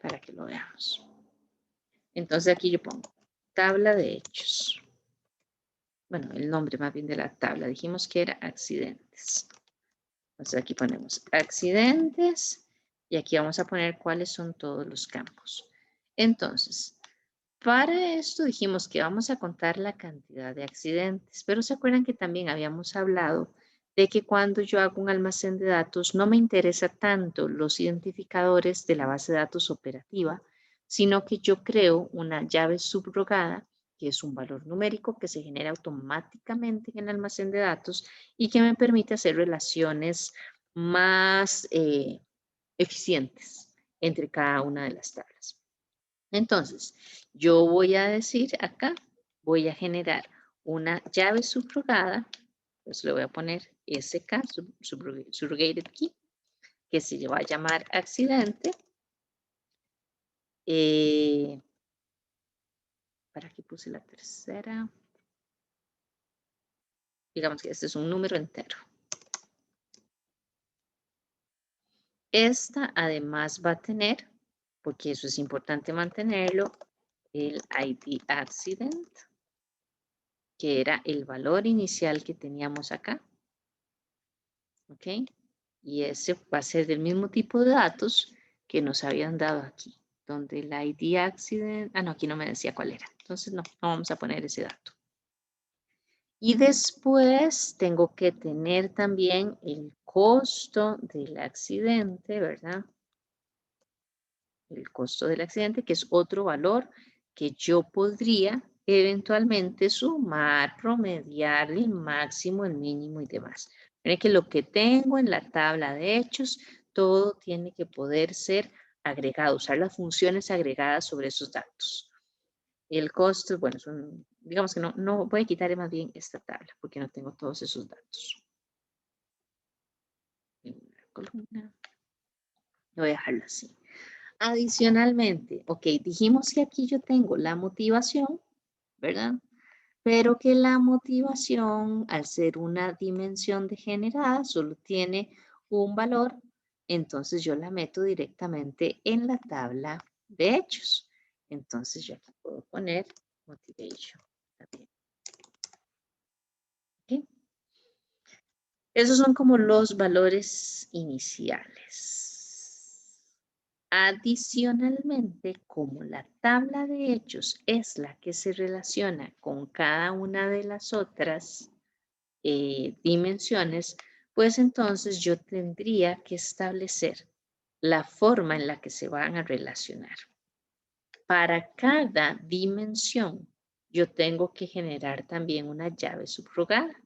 para que lo veamos. Entonces aquí yo pongo tabla de hechos. Bueno, el nombre más bien de la tabla. Dijimos que era accidentes. Entonces aquí ponemos accidentes y aquí vamos a poner cuáles son todos los campos. Entonces, para esto dijimos que vamos a contar la cantidad de accidentes, pero se acuerdan que también habíamos hablado de que cuando yo hago un almacén de datos no me interesa tanto los identificadores de la base de datos operativa, sino que yo creo una llave subrogada, que es un valor numérico que se genera automáticamente en el almacén de datos y que me permite hacer relaciones más eficientes entre cada una de las tablas. Entonces, yo voy a decir acá, voy a generar una llave subrogada, pues le voy a poner SK, Surrogated Key, que se va a llamar accidente. ¿Para qué puse la tercera? Digamos que este es un número entero. Esta además va a tener, porque eso es importante mantenerlo, el ID accident, que era el valor inicial que teníamos acá. ¿Ok? Y ese va a ser del mismo tipo de datos que nos habían dado aquí, donde el ID accident, no, aquí no me decía cuál era, entonces no vamos a poner ese dato. Y después tengo que tener también el costo del accidente, ¿verdad? El costo del accidente, que es otro valor que yo podría eventualmente sumar, promediar el máximo, el mínimo y demás. Miren que lo que tengo en la tabla de hechos, todo tiene que poder ser agregado, usar las funciones agregadas sobre esos datos. El costo, bueno, digamos que no voy a quitar más bien esta tabla porque no tengo todos esos datos. Columna. Voy a dejarlo así. Adicionalmente, ok, dijimos que aquí yo tengo la motivación, ¿verdad? Pero que la motivación, al ser una dimensión degenerada, solo tiene un valor, entonces yo la meto directamente en la tabla de hechos. Entonces yo aquí puedo poner motivation también. ¿Okay? Esos son como los valores iniciales. Adicionalmente, como la tabla de hechos es la que se relaciona con cada una de las otras dimensiones, pues entonces yo tendría que establecer la forma en la que se van a relacionar. Para cada dimensión, yo tengo que generar también una llave subrogada.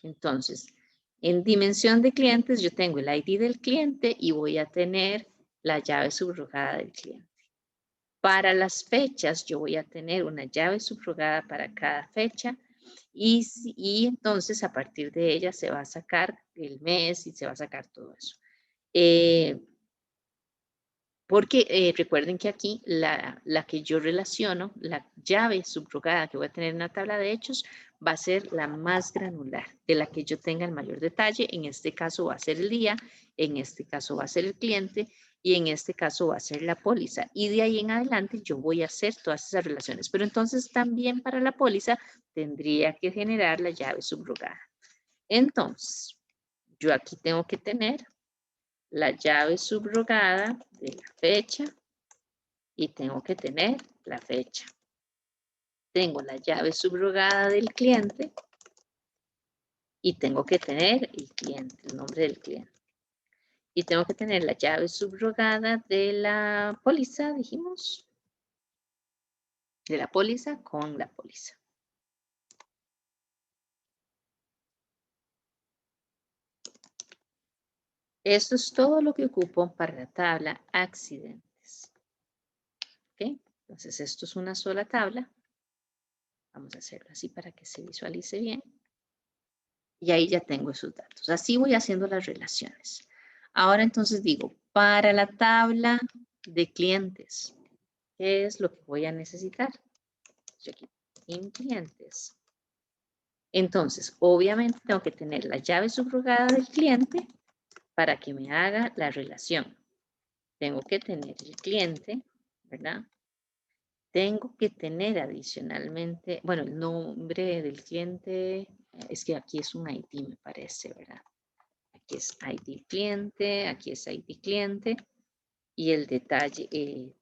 Entonces, en dimensión de clientes, yo tengo el ID del cliente y voy a tener la llave subrogada del cliente. Para las fechas, yo voy a tener una llave subrogada para cada fecha y entonces a partir de ella se va a sacar el mes y se va a sacar todo eso. Porque recuerden que aquí la que yo relaciono, la llave subrogada que voy a tener en la tabla de hechos, va a ser la más granular, de la que yo tenga el mayor detalle. En este caso va a ser el día, en este caso va a ser el cliente y en este caso va a ser la póliza. Y de ahí en adelante yo voy a hacer todas esas relaciones. Pero entonces también para la póliza tendría que generar la llave subrogada. Entonces, yo aquí tengo que tener la llave subrogada de la fecha y tengo que tener la fecha. Tengo la llave subrogada del cliente y tengo que tener el cliente, el nombre del cliente. Y tengo que tener la llave subrogada de la póliza, dijimos. De la póliza con la póliza. Esto es todo lo que ocupo para la tabla accidentes. ¿Ok? Entonces esto es una sola tabla. Vamos a hacerlo así para que se visualice bien. Y ahí ya tengo esos datos. Así voy haciendo las relaciones. Ahora entonces digo, para la tabla de clientes, ¿qué es lo que voy a necesitar? Yo aquí, en clientes. Entonces, obviamente tengo que tener la llave subrogada del cliente para que me haga la relación. Tengo que tener el cliente, ¿verdad? Tengo que tener adicionalmente, bueno, el nombre del cliente, es que aquí es un ID, me parece, ¿verdad? Aquí es ID cliente, aquí es ID cliente. Y el detalle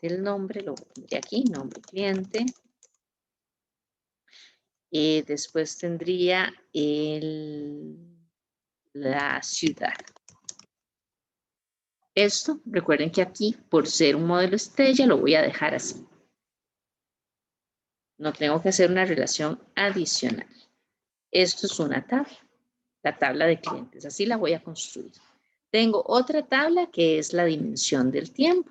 del nombre lo pondré aquí, nombre cliente. Después tendría la ciudad. Esto, recuerden que aquí, por ser un modelo estrella, lo voy a dejar así. No tengo que hacer una relación adicional. Esto es una tabla, la tabla de clientes. Así la voy a construir. Tengo otra tabla que es la dimensión del tiempo.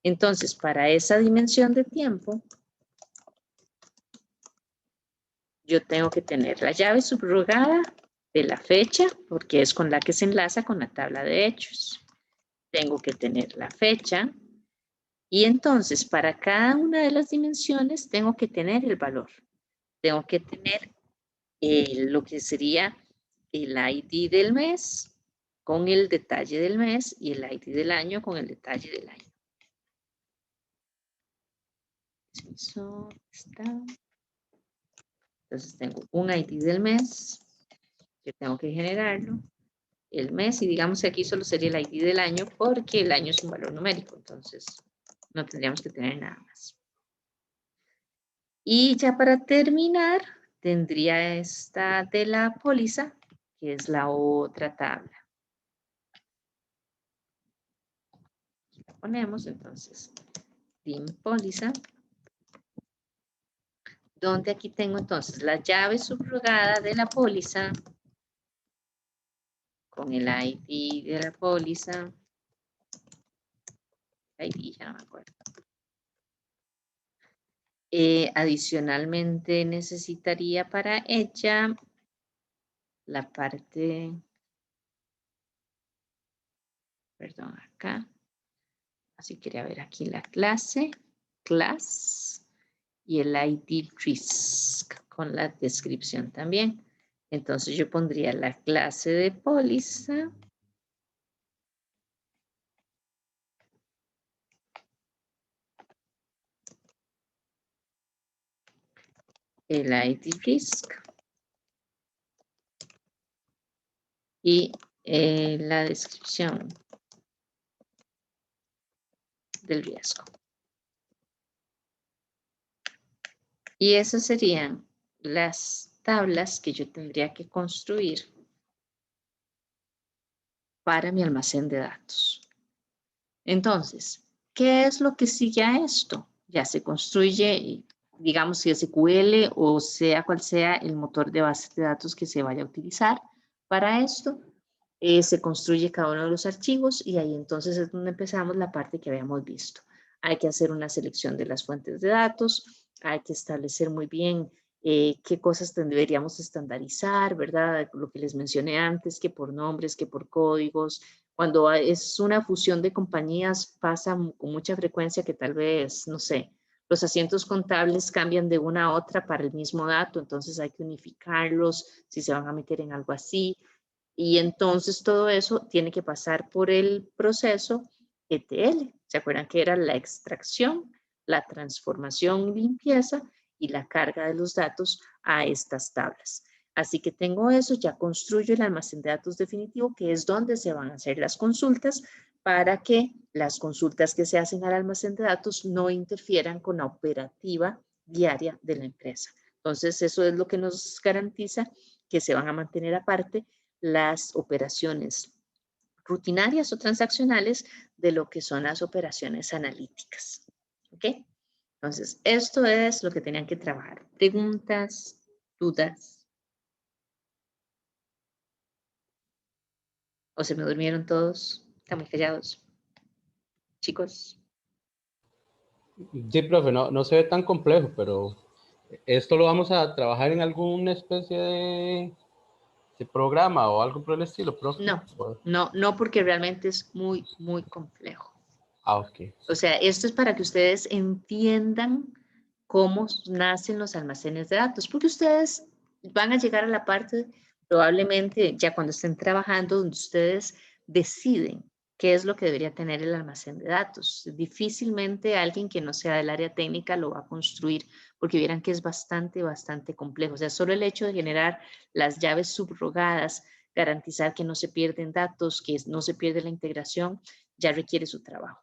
Entonces, para esa dimensión de tiempo, yo tengo que tener la llave subrogada de la fecha, porque es con la que se enlaza con la tabla de hechos. Tengo que tener la fecha. Y entonces, para cada una de las dimensiones, tengo que tener el valor. Tengo que tener lo que sería el ID del mes con el detalle del mes y el ID del año con el detalle del año. Eso está. Entonces tengo un ID del mes, que tengo que generarlo, el mes, y digamos que aquí solo sería el ID del año porque el año es un valor numérico, entonces no tendríamos que tener nada más. Y ya para terminar, tendría esta de la póliza, que es la otra tabla. Aquí la ponemos, entonces, DIM póliza. donde aquí tengo entonces la llave subrogada de la póliza con el ID de la póliza. ID, ya no me acuerdo. Adicionalmente necesitaría para ella la parte, perdón, acá. Así quería ver aquí la clase, class y el ID risk con la descripción también. Entonces yo pondría la clase de póliza. El ID risk y la descripción del riesgo. Y esas serían las tablas que yo tendría que construir para mi almacén de datos. Entonces, ¿qué es lo que sigue a esto? Ya se construye, digamos, si es SQL o sea cual sea el motor de base de datos que se vaya a utilizar para esto. Se construye cada uno de los archivos y ahí entonces es donde empezamos la parte que habíamos visto. Hay que hacer una selección de las fuentes de datos, hay que establecer muy bien qué cosas deberíamos estandarizar, ¿verdad? Lo que les mencioné antes, que por nombres, que por códigos. Cuando es una fusión de compañías pasa con mucha frecuencia que tal vez, no sé, los asientos contables cambian de una a otra para el mismo dato, entonces hay que unificarlos si se van a meter en algo así. Y entonces todo eso tiene que pasar por el proceso ETL. ¿Se acuerdan que era la extracción, la transformación, limpieza y la carga de los datos a estas tablas? Así que tengo eso, ya construyo el almacén de datos definitivo, que es donde se van a hacer las consultas para que las consultas que se hacen al almacén de datos no interfieran con la operativa diaria de la empresa. Entonces, eso es lo que nos garantiza que se van a mantener aparte las operaciones rutinarias o transaccionales de lo que son las operaciones analíticas. ¿Ok? Entonces, esto es lo que tenían que trabajar. ¿Preguntas? ¿Dudas? ¿O se me durmieron todos? ¿Están muy callados? Chicos. Sí, profe, no se ve tan complejo, pero esto lo vamos a trabajar en alguna especie de programa o algo por el estilo, profe. No, porque realmente es muy, muy complejo. Ah, ok. O sea, esto es para que ustedes entiendan cómo nacen los almacenes de datos, porque ustedes van a llegar a la parte, probablemente ya cuando estén trabajando, donde ustedes deciden qué es lo que debería tener el almacén de datos. Difícilmente alguien que no sea del área técnica lo va a construir, porque vieran que es bastante, bastante complejo. O sea, solo el hecho de generar las llaves subrogadas, garantizar que no se pierden datos, que no se pierde la integración, ya requiere su trabajo.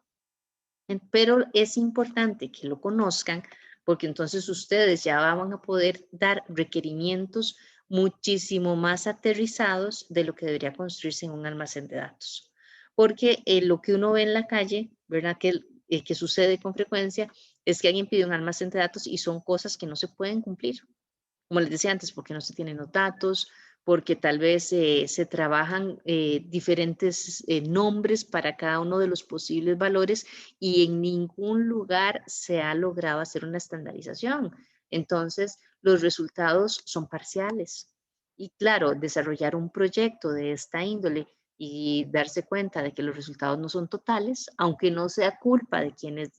Pero es importante que lo conozcan porque entonces ustedes ya van a poder dar requerimientos muchísimo más aterrizados de lo que debería construirse en un almacén de datos. Porque lo que uno ve en la calle, ¿verdad? Que sucede con frecuencia es que alguien pide un almacén de datos y son cosas que no se pueden cumplir. Como les decía antes, porque no se tienen los datos, porque tal vez se trabajan diferentes nombres para cada uno de los posibles valores y en ningún lugar se ha logrado hacer una estandarización. Entonces, los resultados son parciales. Y claro, desarrollar un proyecto de esta índole y darse cuenta de que los resultados no son totales, aunque no sea culpa de quienes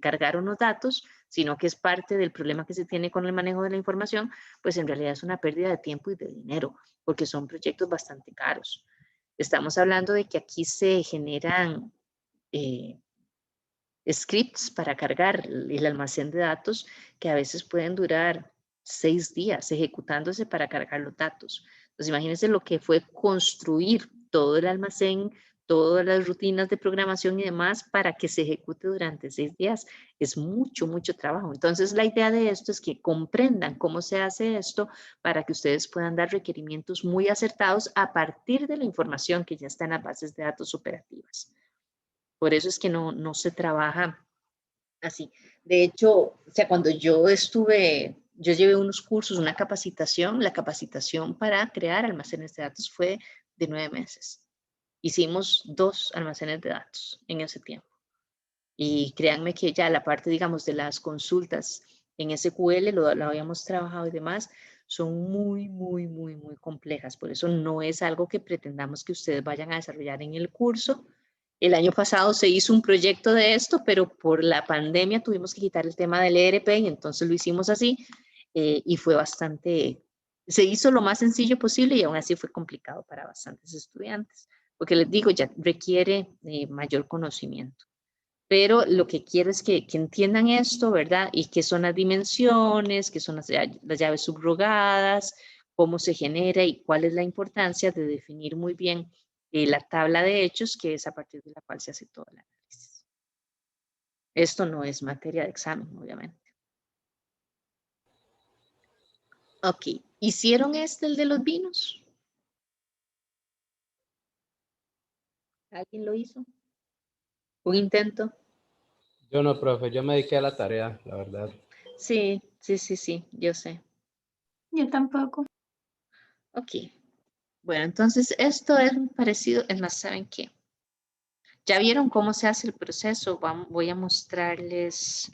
cargaron los datos, sino que es parte del problema que se tiene con el manejo de la información, pues en realidad es una pérdida de tiempo y de dinero, porque son proyectos bastante caros. Estamos hablando de que aquí se generan scripts para cargar el almacén de datos que a veces pueden durar 6 días ejecutándose para cargar los datos. Entonces imagínense lo que fue construir todo el almacén, todas las rutinas de programación y demás para que se ejecute durante 6 días. Es mucho, mucho trabajo. Entonces la idea de esto es que comprendan cómo se hace esto para que ustedes puedan dar requerimientos muy acertados a partir de la información que ya está en las bases de datos operativas. Por eso es que no se trabaja así. De hecho, o sea, cuando yo estuve yo llevé unos cursos, una capacitación. La capacitación para crear almacenes de datos fue de 9 meses. Hicimos 2 almacenes de datos en ese tiempo. Y créanme que ya la parte, digamos, de las consultas en SQL, lo habíamos trabajado y demás, son muy, muy, muy, muy complejas. Por eso no es algo que pretendamos que ustedes vayan a desarrollar en el curso. El año pasado se hizo un proyecto de esto, pero por la pandemia tuvimos que quitar el tema del ERP y entonces lo hicimos así y fue bastante, se hizo lo más sencillo posible y aún así fue complicado para bastantes estudiantes, porque les digo, ya requiere mayor conocimiento. Pero lo que quiero es que entiendan esto, ¿verdad? Y qué son las dimensiones, qué son las llaves subrogadas, cómo se genera y cuál es la importancia de definir muy bien la tabla de hechos, que es a partir de la cual se hace todo el análisis. Esto no es materia de examen, obviamente. Ok, ¿hicieron el de los vinos? ¿Alguien lo hizo? ¿Un intento? Yo no, profe, yo me dediqué a la tarea, la verdad. Sí, yo sé. Yo tampoco. Ok. Bueno, entonces esto es parecido, es más, ¿saben qué? ¿Ya vieron cómo se hace el proceso? Voy a mostrarles,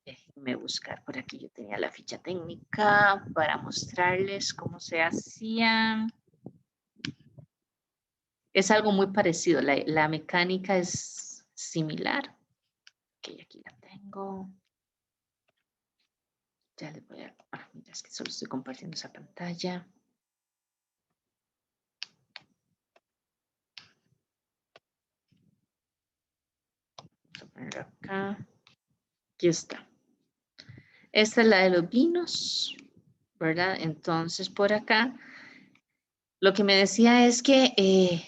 déjenme buscar por aquí, yo tenía la ficha técnica para mostrarles cómo se hacía. Es algo muy parecido, la mecánica es similar. Ok, aquí la tengo. Ya les voy a, mira, es que solo estoy compartiendo esa pantalla. Vamos a poner acá. Aquí está. Esta es la de los vinos, ¿verdad? Entonces, por acá, lo que me decía es que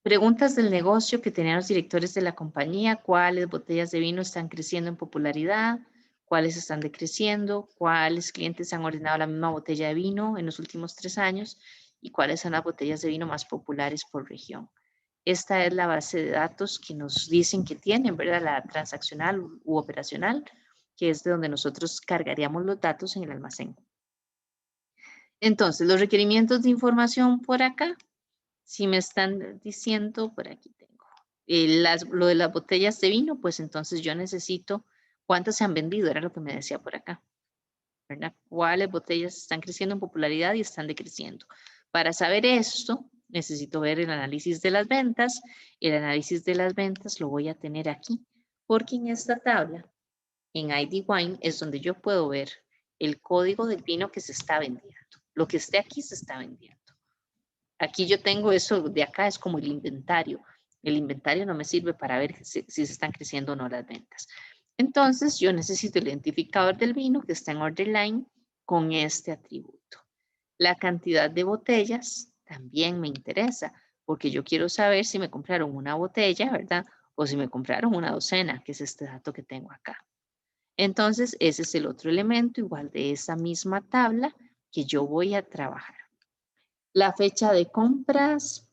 preguntas del negocio que tenían los directores de la compañía, cuáles botellas de vino están creciendo en popularidad, cuáles están decreciendo, cuáles clientes han ordenado la misma botella de vino en los últimos 3 años y cuáles son las botellas de vino más populares por región. Esta es la base de datos que nos dicen que tienen, ¿verdad? La transaccional u operacional, que es de donde nosotros cargaríamos los datos en el almacén. Entonces, los requerimientos de información por acá, si me están diciendo, por aquí tengo, lo de las botellas de vino, pues entonces yo necesito cuántas se han vendido, era lo que me decía por acá, ¿verdad? ¿Cuáles botellas están creciendo en popularidad y están decreciendo? Para saber esto, necesito ver el análisis de las ventas. El análisis de las ventas lo voy a tener aquí, porque en esta tabla, en ID Wine, es donde yo puedo ver el código del vino que se está vendiendo. Lo que esté aquí se está vendiendo. Aquí yo tengo eso de acá, es como el inventario. El inventario no me sirve para ver si se están creciendo o no las ventas. Entonces, yo necesito el identificador del vino que está en order line con este atributo. La cantidad de botellas también me interesa, porque yo quiero saber si me compraron una botella, ¿verdad? O si me compraron una docena, que es este dato que tengo acá. Entonces, ese es el otro elemento, igual de esa misma tabla que yo voy a trabajar. La fecha de compras,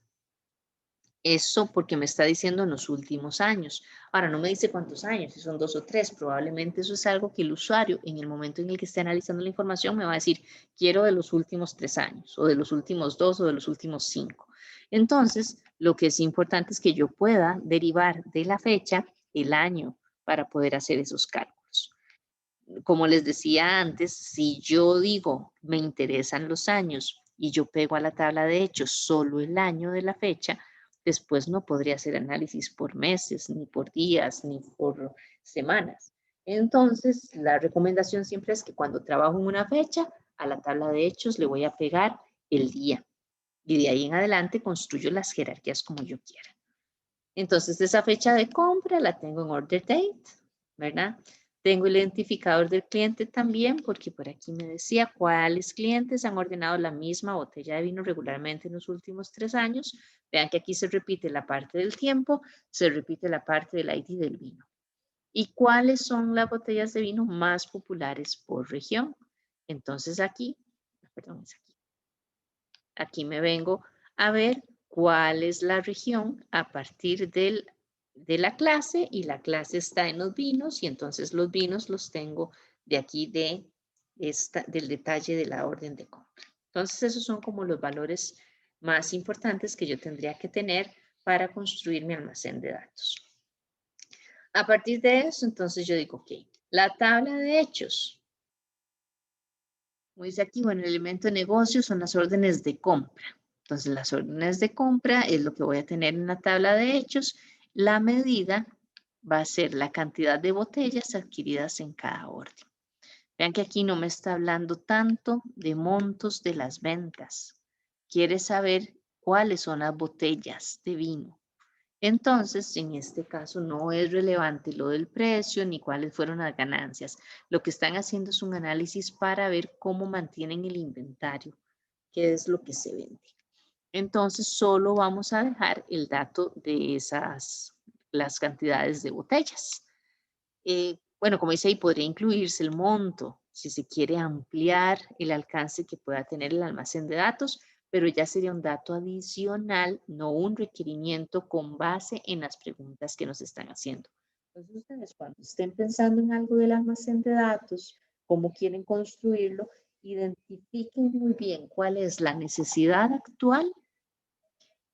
eso porque me está diciendo en los últimos años. Ahora, no me dice cuántos años, si son 2 o 3, probablemente eso es algo que el usuario en el momento en el que esté analizando la información me va a decir, quiero de los últimos 3 años, o de los últimos 2, o de los últimos 5. Entonces, lo que es importante es que yo pueda derivar de la fecha el año para poder hacer esos cálculos. Como les decía antes, si yo digo, me interesan los años y yo pego a la tabla de hechos solo el año de la fecha, después no podría hacer análisis por meses, ni por días, ni por semanas. Entonces, la recomendación siempre es que cuando trabajo en una fecha, a la tabla de hechos le voy a pegar el día. Y de ahí en adelante construyo las jerarquías como yo quiera. Entonces, esa fecha de compra la tengo en order date, ¿verdad? Tengo el identificador del cliente también, porque por aquí me decía cuáles clientes han ordenado la misma botella de vino regularmente en los últimos 3 años. Vean que aquí se repite la parte del tiempo, se repite la parte del ID del vino. ¿Y cuáles son las botellas de vino más populares por región? Entonces aquí, perdón, es aquí. Aquí me vengo a ver cuál es la región a partir de la clase y la clase está en los vinos y entonces los vinos los tengo de aquí del detalle de la orden de compra. Entonces, esos son como los valores más importantes que yo tendría que tener para construir mi almacén de datos. A partir de eso, entonces yo digo, ok, la tabla de hechos. Como dice aquí, bueno, el elemento de negocio son las órdenes de compra. Entonces, las órdenes de compra es lo que voy a tener en la tabla de hechos. La medida va a ser la cantidad de botellas adquiridas en cada orden. Vean que aquí no me está hablando tanto de montos de las ventas. Quiere saber cuáles son las botellas de vino. Entonces, en este caso no es relevante lo del precio ni cuáles fueron las ganancias. Lo que están haciendo es un análisis para ver cómo mantienen el inventario, qué es lo que se vende. Entonces, solo vamos a dejar el dato de las cantidades de botellas. Bueno, como dice ahí, podría incluirse el monto si se quiere ampliar el alcance que pueda tener el almacén de datos, pero ya sería un dato adicional, no un requerimiento con base en las preguntas que nos están haciendo. Entonces, ustedes cuando estén pensando en algo del almacén de datos, cómo quieren construirlo, identifiquen muy bien cuál es la necesidad actual,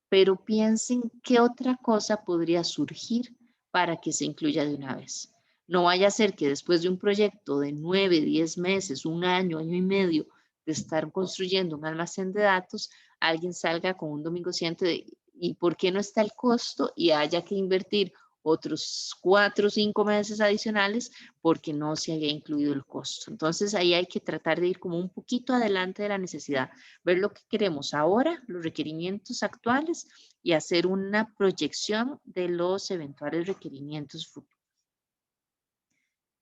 pero piensen qué otra cosa podría surgir para que se incluya de una vez. No vaya a ser que después de un proyecto de 9, 10 meses, un año, año y medio de estar construyendo un almacén de datos, alguien salga con un domingo siguiente de ¿y por qué no está el costo? Y haya que invertir otros 4 o 5 meses adicionales porque no se haya incluido el costo. Entonces ahí hay que tratar de ir como un poquito adelante de la necesidad, ver lo que queremos ahora, los requerimientos actuales y hacer una proyección de los eventuales requerimientos futuros.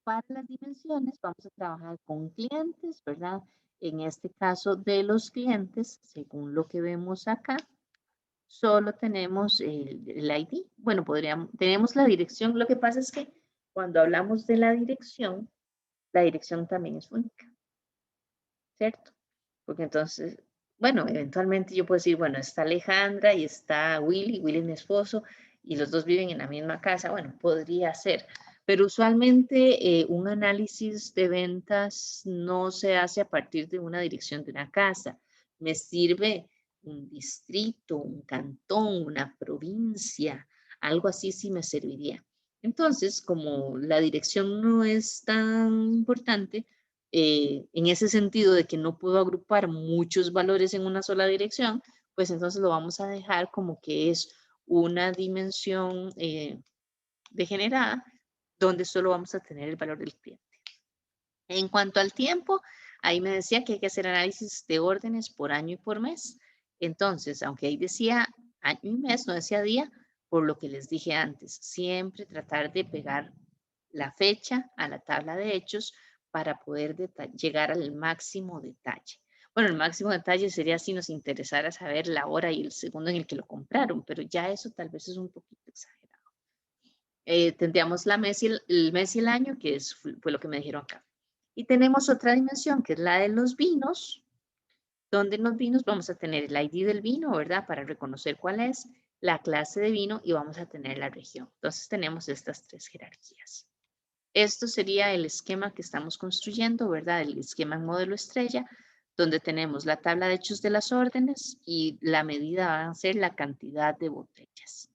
Para las dimensiones vamos a trabajar con clientes, ¿verdad? En este caso de los clientes, según lo que vemos acá, solo tenemos el ID. Bueno, tenemos la dirección. Lo que pasa es que cuando hablamos de la dirección también es única, ¿cierto? Porque entonces, bueno, eventualmente yo puedo decir, bueno, está Alejandra y está Willy es mi esposo, y los dos viven en la misma casa. Bueno, podría ser. Pero usualmente un análisis de ventas no se hace a partir de una dirección de una casa. Me sirve un distrito, un cantón, una provincia, algo así sí me serviría. Entonces, como la dirección no es tan importante, en ese sentido de que no puedo agrupar muchos valores en una sola dirección, pues entonces lo vamos a dejar como que es una dimensión degenerada donde solo vamos a tener el valor del cliente. En cuanto al tiempo, ahí me decía que hay que hacer análisis de órdenes por año y por mes. Entonces, aunque ahí decía año y mes, no decía día, por lo que les dije antes, siempre tratar de pegar la fecha a la tabla de hechos para poder llegar al máximo detalle. Bueno, el máximo detalle sería si nos interesara saber la hora y el segundo en el que lo compraron, pero ya eso tal vez es un poquito exagerado. Tendríamos el mes y el año, que fue lo que me dijeron acá. Y tenemos otra dimensión, que es la de los vinos, donde en los vinos vamos a tener el ID del vino, ¿verdad? Para reconocer cuál es la clase de vino y vamos a tener la región. Entonces tenemos estas tres jerarquías. Esto sería el esquema que estamos construyendo, ¿verdad? El esquema en modelo estrella, donde tenemos la tabla de hechos de las órdenes y la medida va a ser la cantidad de botellas.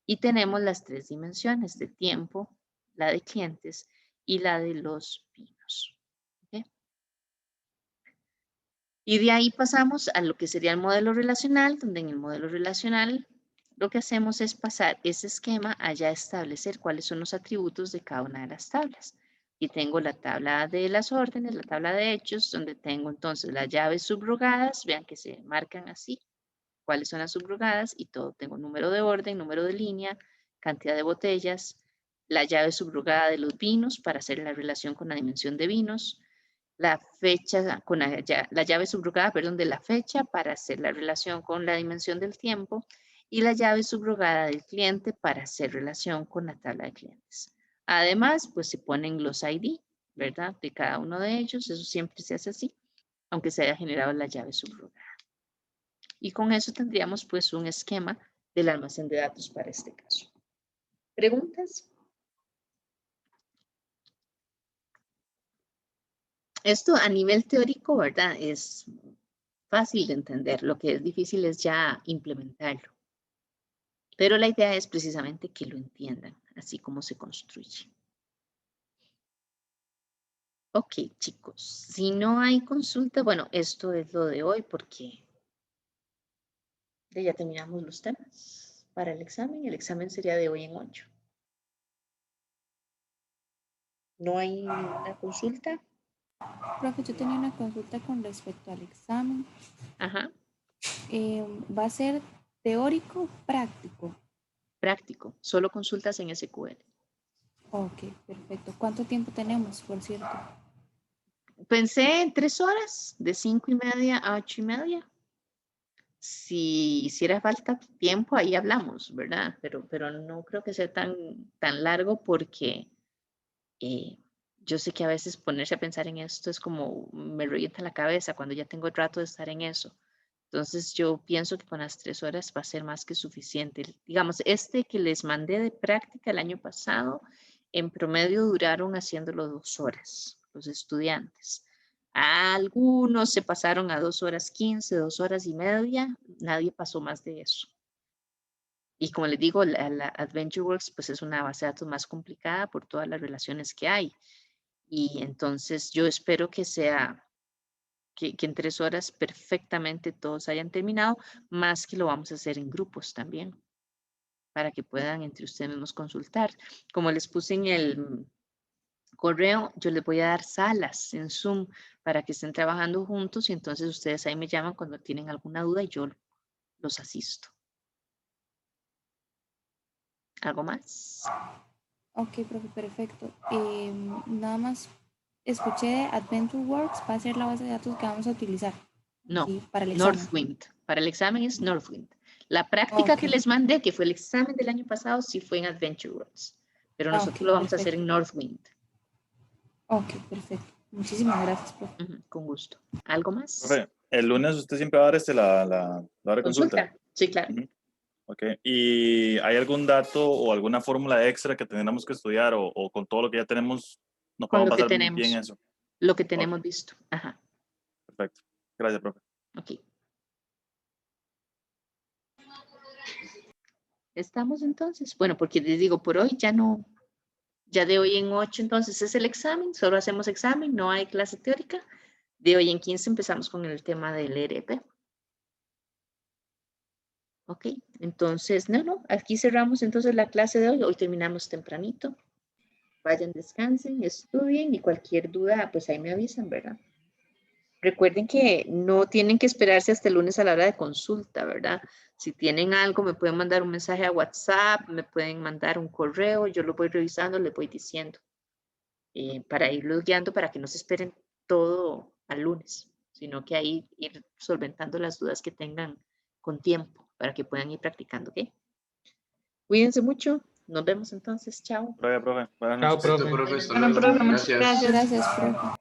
Y tenemos las tres dimensiones de tiempo, la de clientes y la de los vinos. ¿Okay? Y de ahí pasamos a lo que sería el modelo relacional, donde en el modelo relacional lo que hacemos es pasar ese esquema a ya establecer cuáles son los atributos de cada una de las tablas. Y tengo la tabla de las órdenes, la tabla de hechos, donde tengo entonces las llaves subrogadas, vean que se marcan así, cuáles son las subrogadas y todo. Tengo número de orden, número de línea, cantidad de botellas, la llave subrogada de los vinos para hacer la relación con la dimensión de vinos, la fecha, con la llave subrogada, perdón, de la fecha para hacer la relación con la dimensión del tiempo y la llave subrogada del cliente para hacer relación con la tabla de clientes. Además, pues se ponen los ID, ¿verdad? De cada uno de ellos, eso siempre se hace así, aunque se haya generado la llave subrogada. Y con eso tendríamos pues un esquema del almacén de datos para este caso. ¿Preguntas? Esto a nivel teórico, ¿verdad? Es fácil de entender. Lo que es difícil es ya implementarlo. Pero la idea es precisamente que lo entiendan, así como se construye. Ok, chicos, si no hay consulta, bueno, esto es lo de hoy porque ya terminamos los temas para el examen. El examen sería de hoy en 8. ¿No hay una consulta? Profe, yo tenía una consulta con respecto al examen. Ajá, ¿Va a ser teórico o práctico? práctico. Solo consultas en SQL. Ok, perfecto. ¿Cuánto tiempo tenemos, por cierto? Pensé en 3 horas, de 5:30 a 8:30. Si hiciera falta tiempo, ahí hablamos, ¿verdad? Pero no creo que sea tan largo porque yo sé que a veces ponerse a pensar en esto es como me revienta la cabeza cuando ya tengo el rato de estar en eso. Entonces yo pienso que con las 3 horas va a ser más que suficiente. Digamos, este que les mandé de práctica el año pasado, en promedio duraron haciéndolo 2 horas los estudiantes. Algunos se pasaron a 2:15, 2:30. Nadie pasó más de eso. Y como les digo, la AdventureWorks pues es una base de datos más complicada por todas las relaciones que hay. Y entonces yo espero que sea, que en 3 horas perfectamente todos hayan terminado, más que lo vamos a hacer en grupos también, para que puedan entre ustedes mismos consultar. Como les puse en el correo, yo les voy a dar salas en Zoom para que estén trabajando juntos y entonces ustedes ahí me llaman cuando tienen alguna duda y yo los asisto. ¿Algo más? Ok, profe, perfecto. Nada más escuché AdventureWorks va a ser la base de datos que vamos a utilizar. No, Sí, para el examen. Northwind. Para el examen es Northwind. La práctica que les mandé, que fue el examen del año pasado, sí fue en AdventureWorks. Pero nosotros lo vamos a hacer en Northwind. Ok, perfecto. Muchísimas gracias, profe. Con gusto. ¿Algo más? Profe, el lunes usted siempre va a dar la hora de consulta. Sí, claro. Ok. ¿Y hay algún dato o alguna fórmula extra que tendremos que estudiar o con todo lo que ya tenemos nos Con podemos lo que pasar tenemos. bien eso? Lo que tenemos visto. Ajá. Perfecto. Gracias, profe. Ok. ¿Estamos entonces? Bueno, porque les digo, por hoy ya no, ya de hoy en 8 entonces es el examen, solo hacemos examen, no hay clase teórica. De hoy en 15 empezamos con el tema del ERP. Ok, entonces, no, aquí cerramos entonces la clase de hoy. Hoy terminamos tempranito. Vayan, descansen, estudien y cualquier duda, pues ahí me avisan, ¿verdad? Recuerden que no tienen que esperarse hasta el lunes a la hora de consulta, ¿verdad? Si tienen algo, me pueden mandar un mensaje a WhatsApp, me pueden mandar un correo, yo lo voy revisando, les voy diciendo, para irlos guiando para que no se esperen todo al lunes, sino que ahí ir solventando las dudas que tengan con tiempo para que puedan ir practicando, ¿ok? Cuídense mucho, nos vemos entonces, chao. Profe. Buenas Chao, noches. profe. Profe, hasta Bueno, luego. profe, muchas Gracias. gracias. Gracias, profe.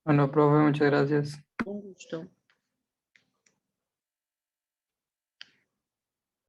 Bueno, profe, muchas gracias. Un gusto.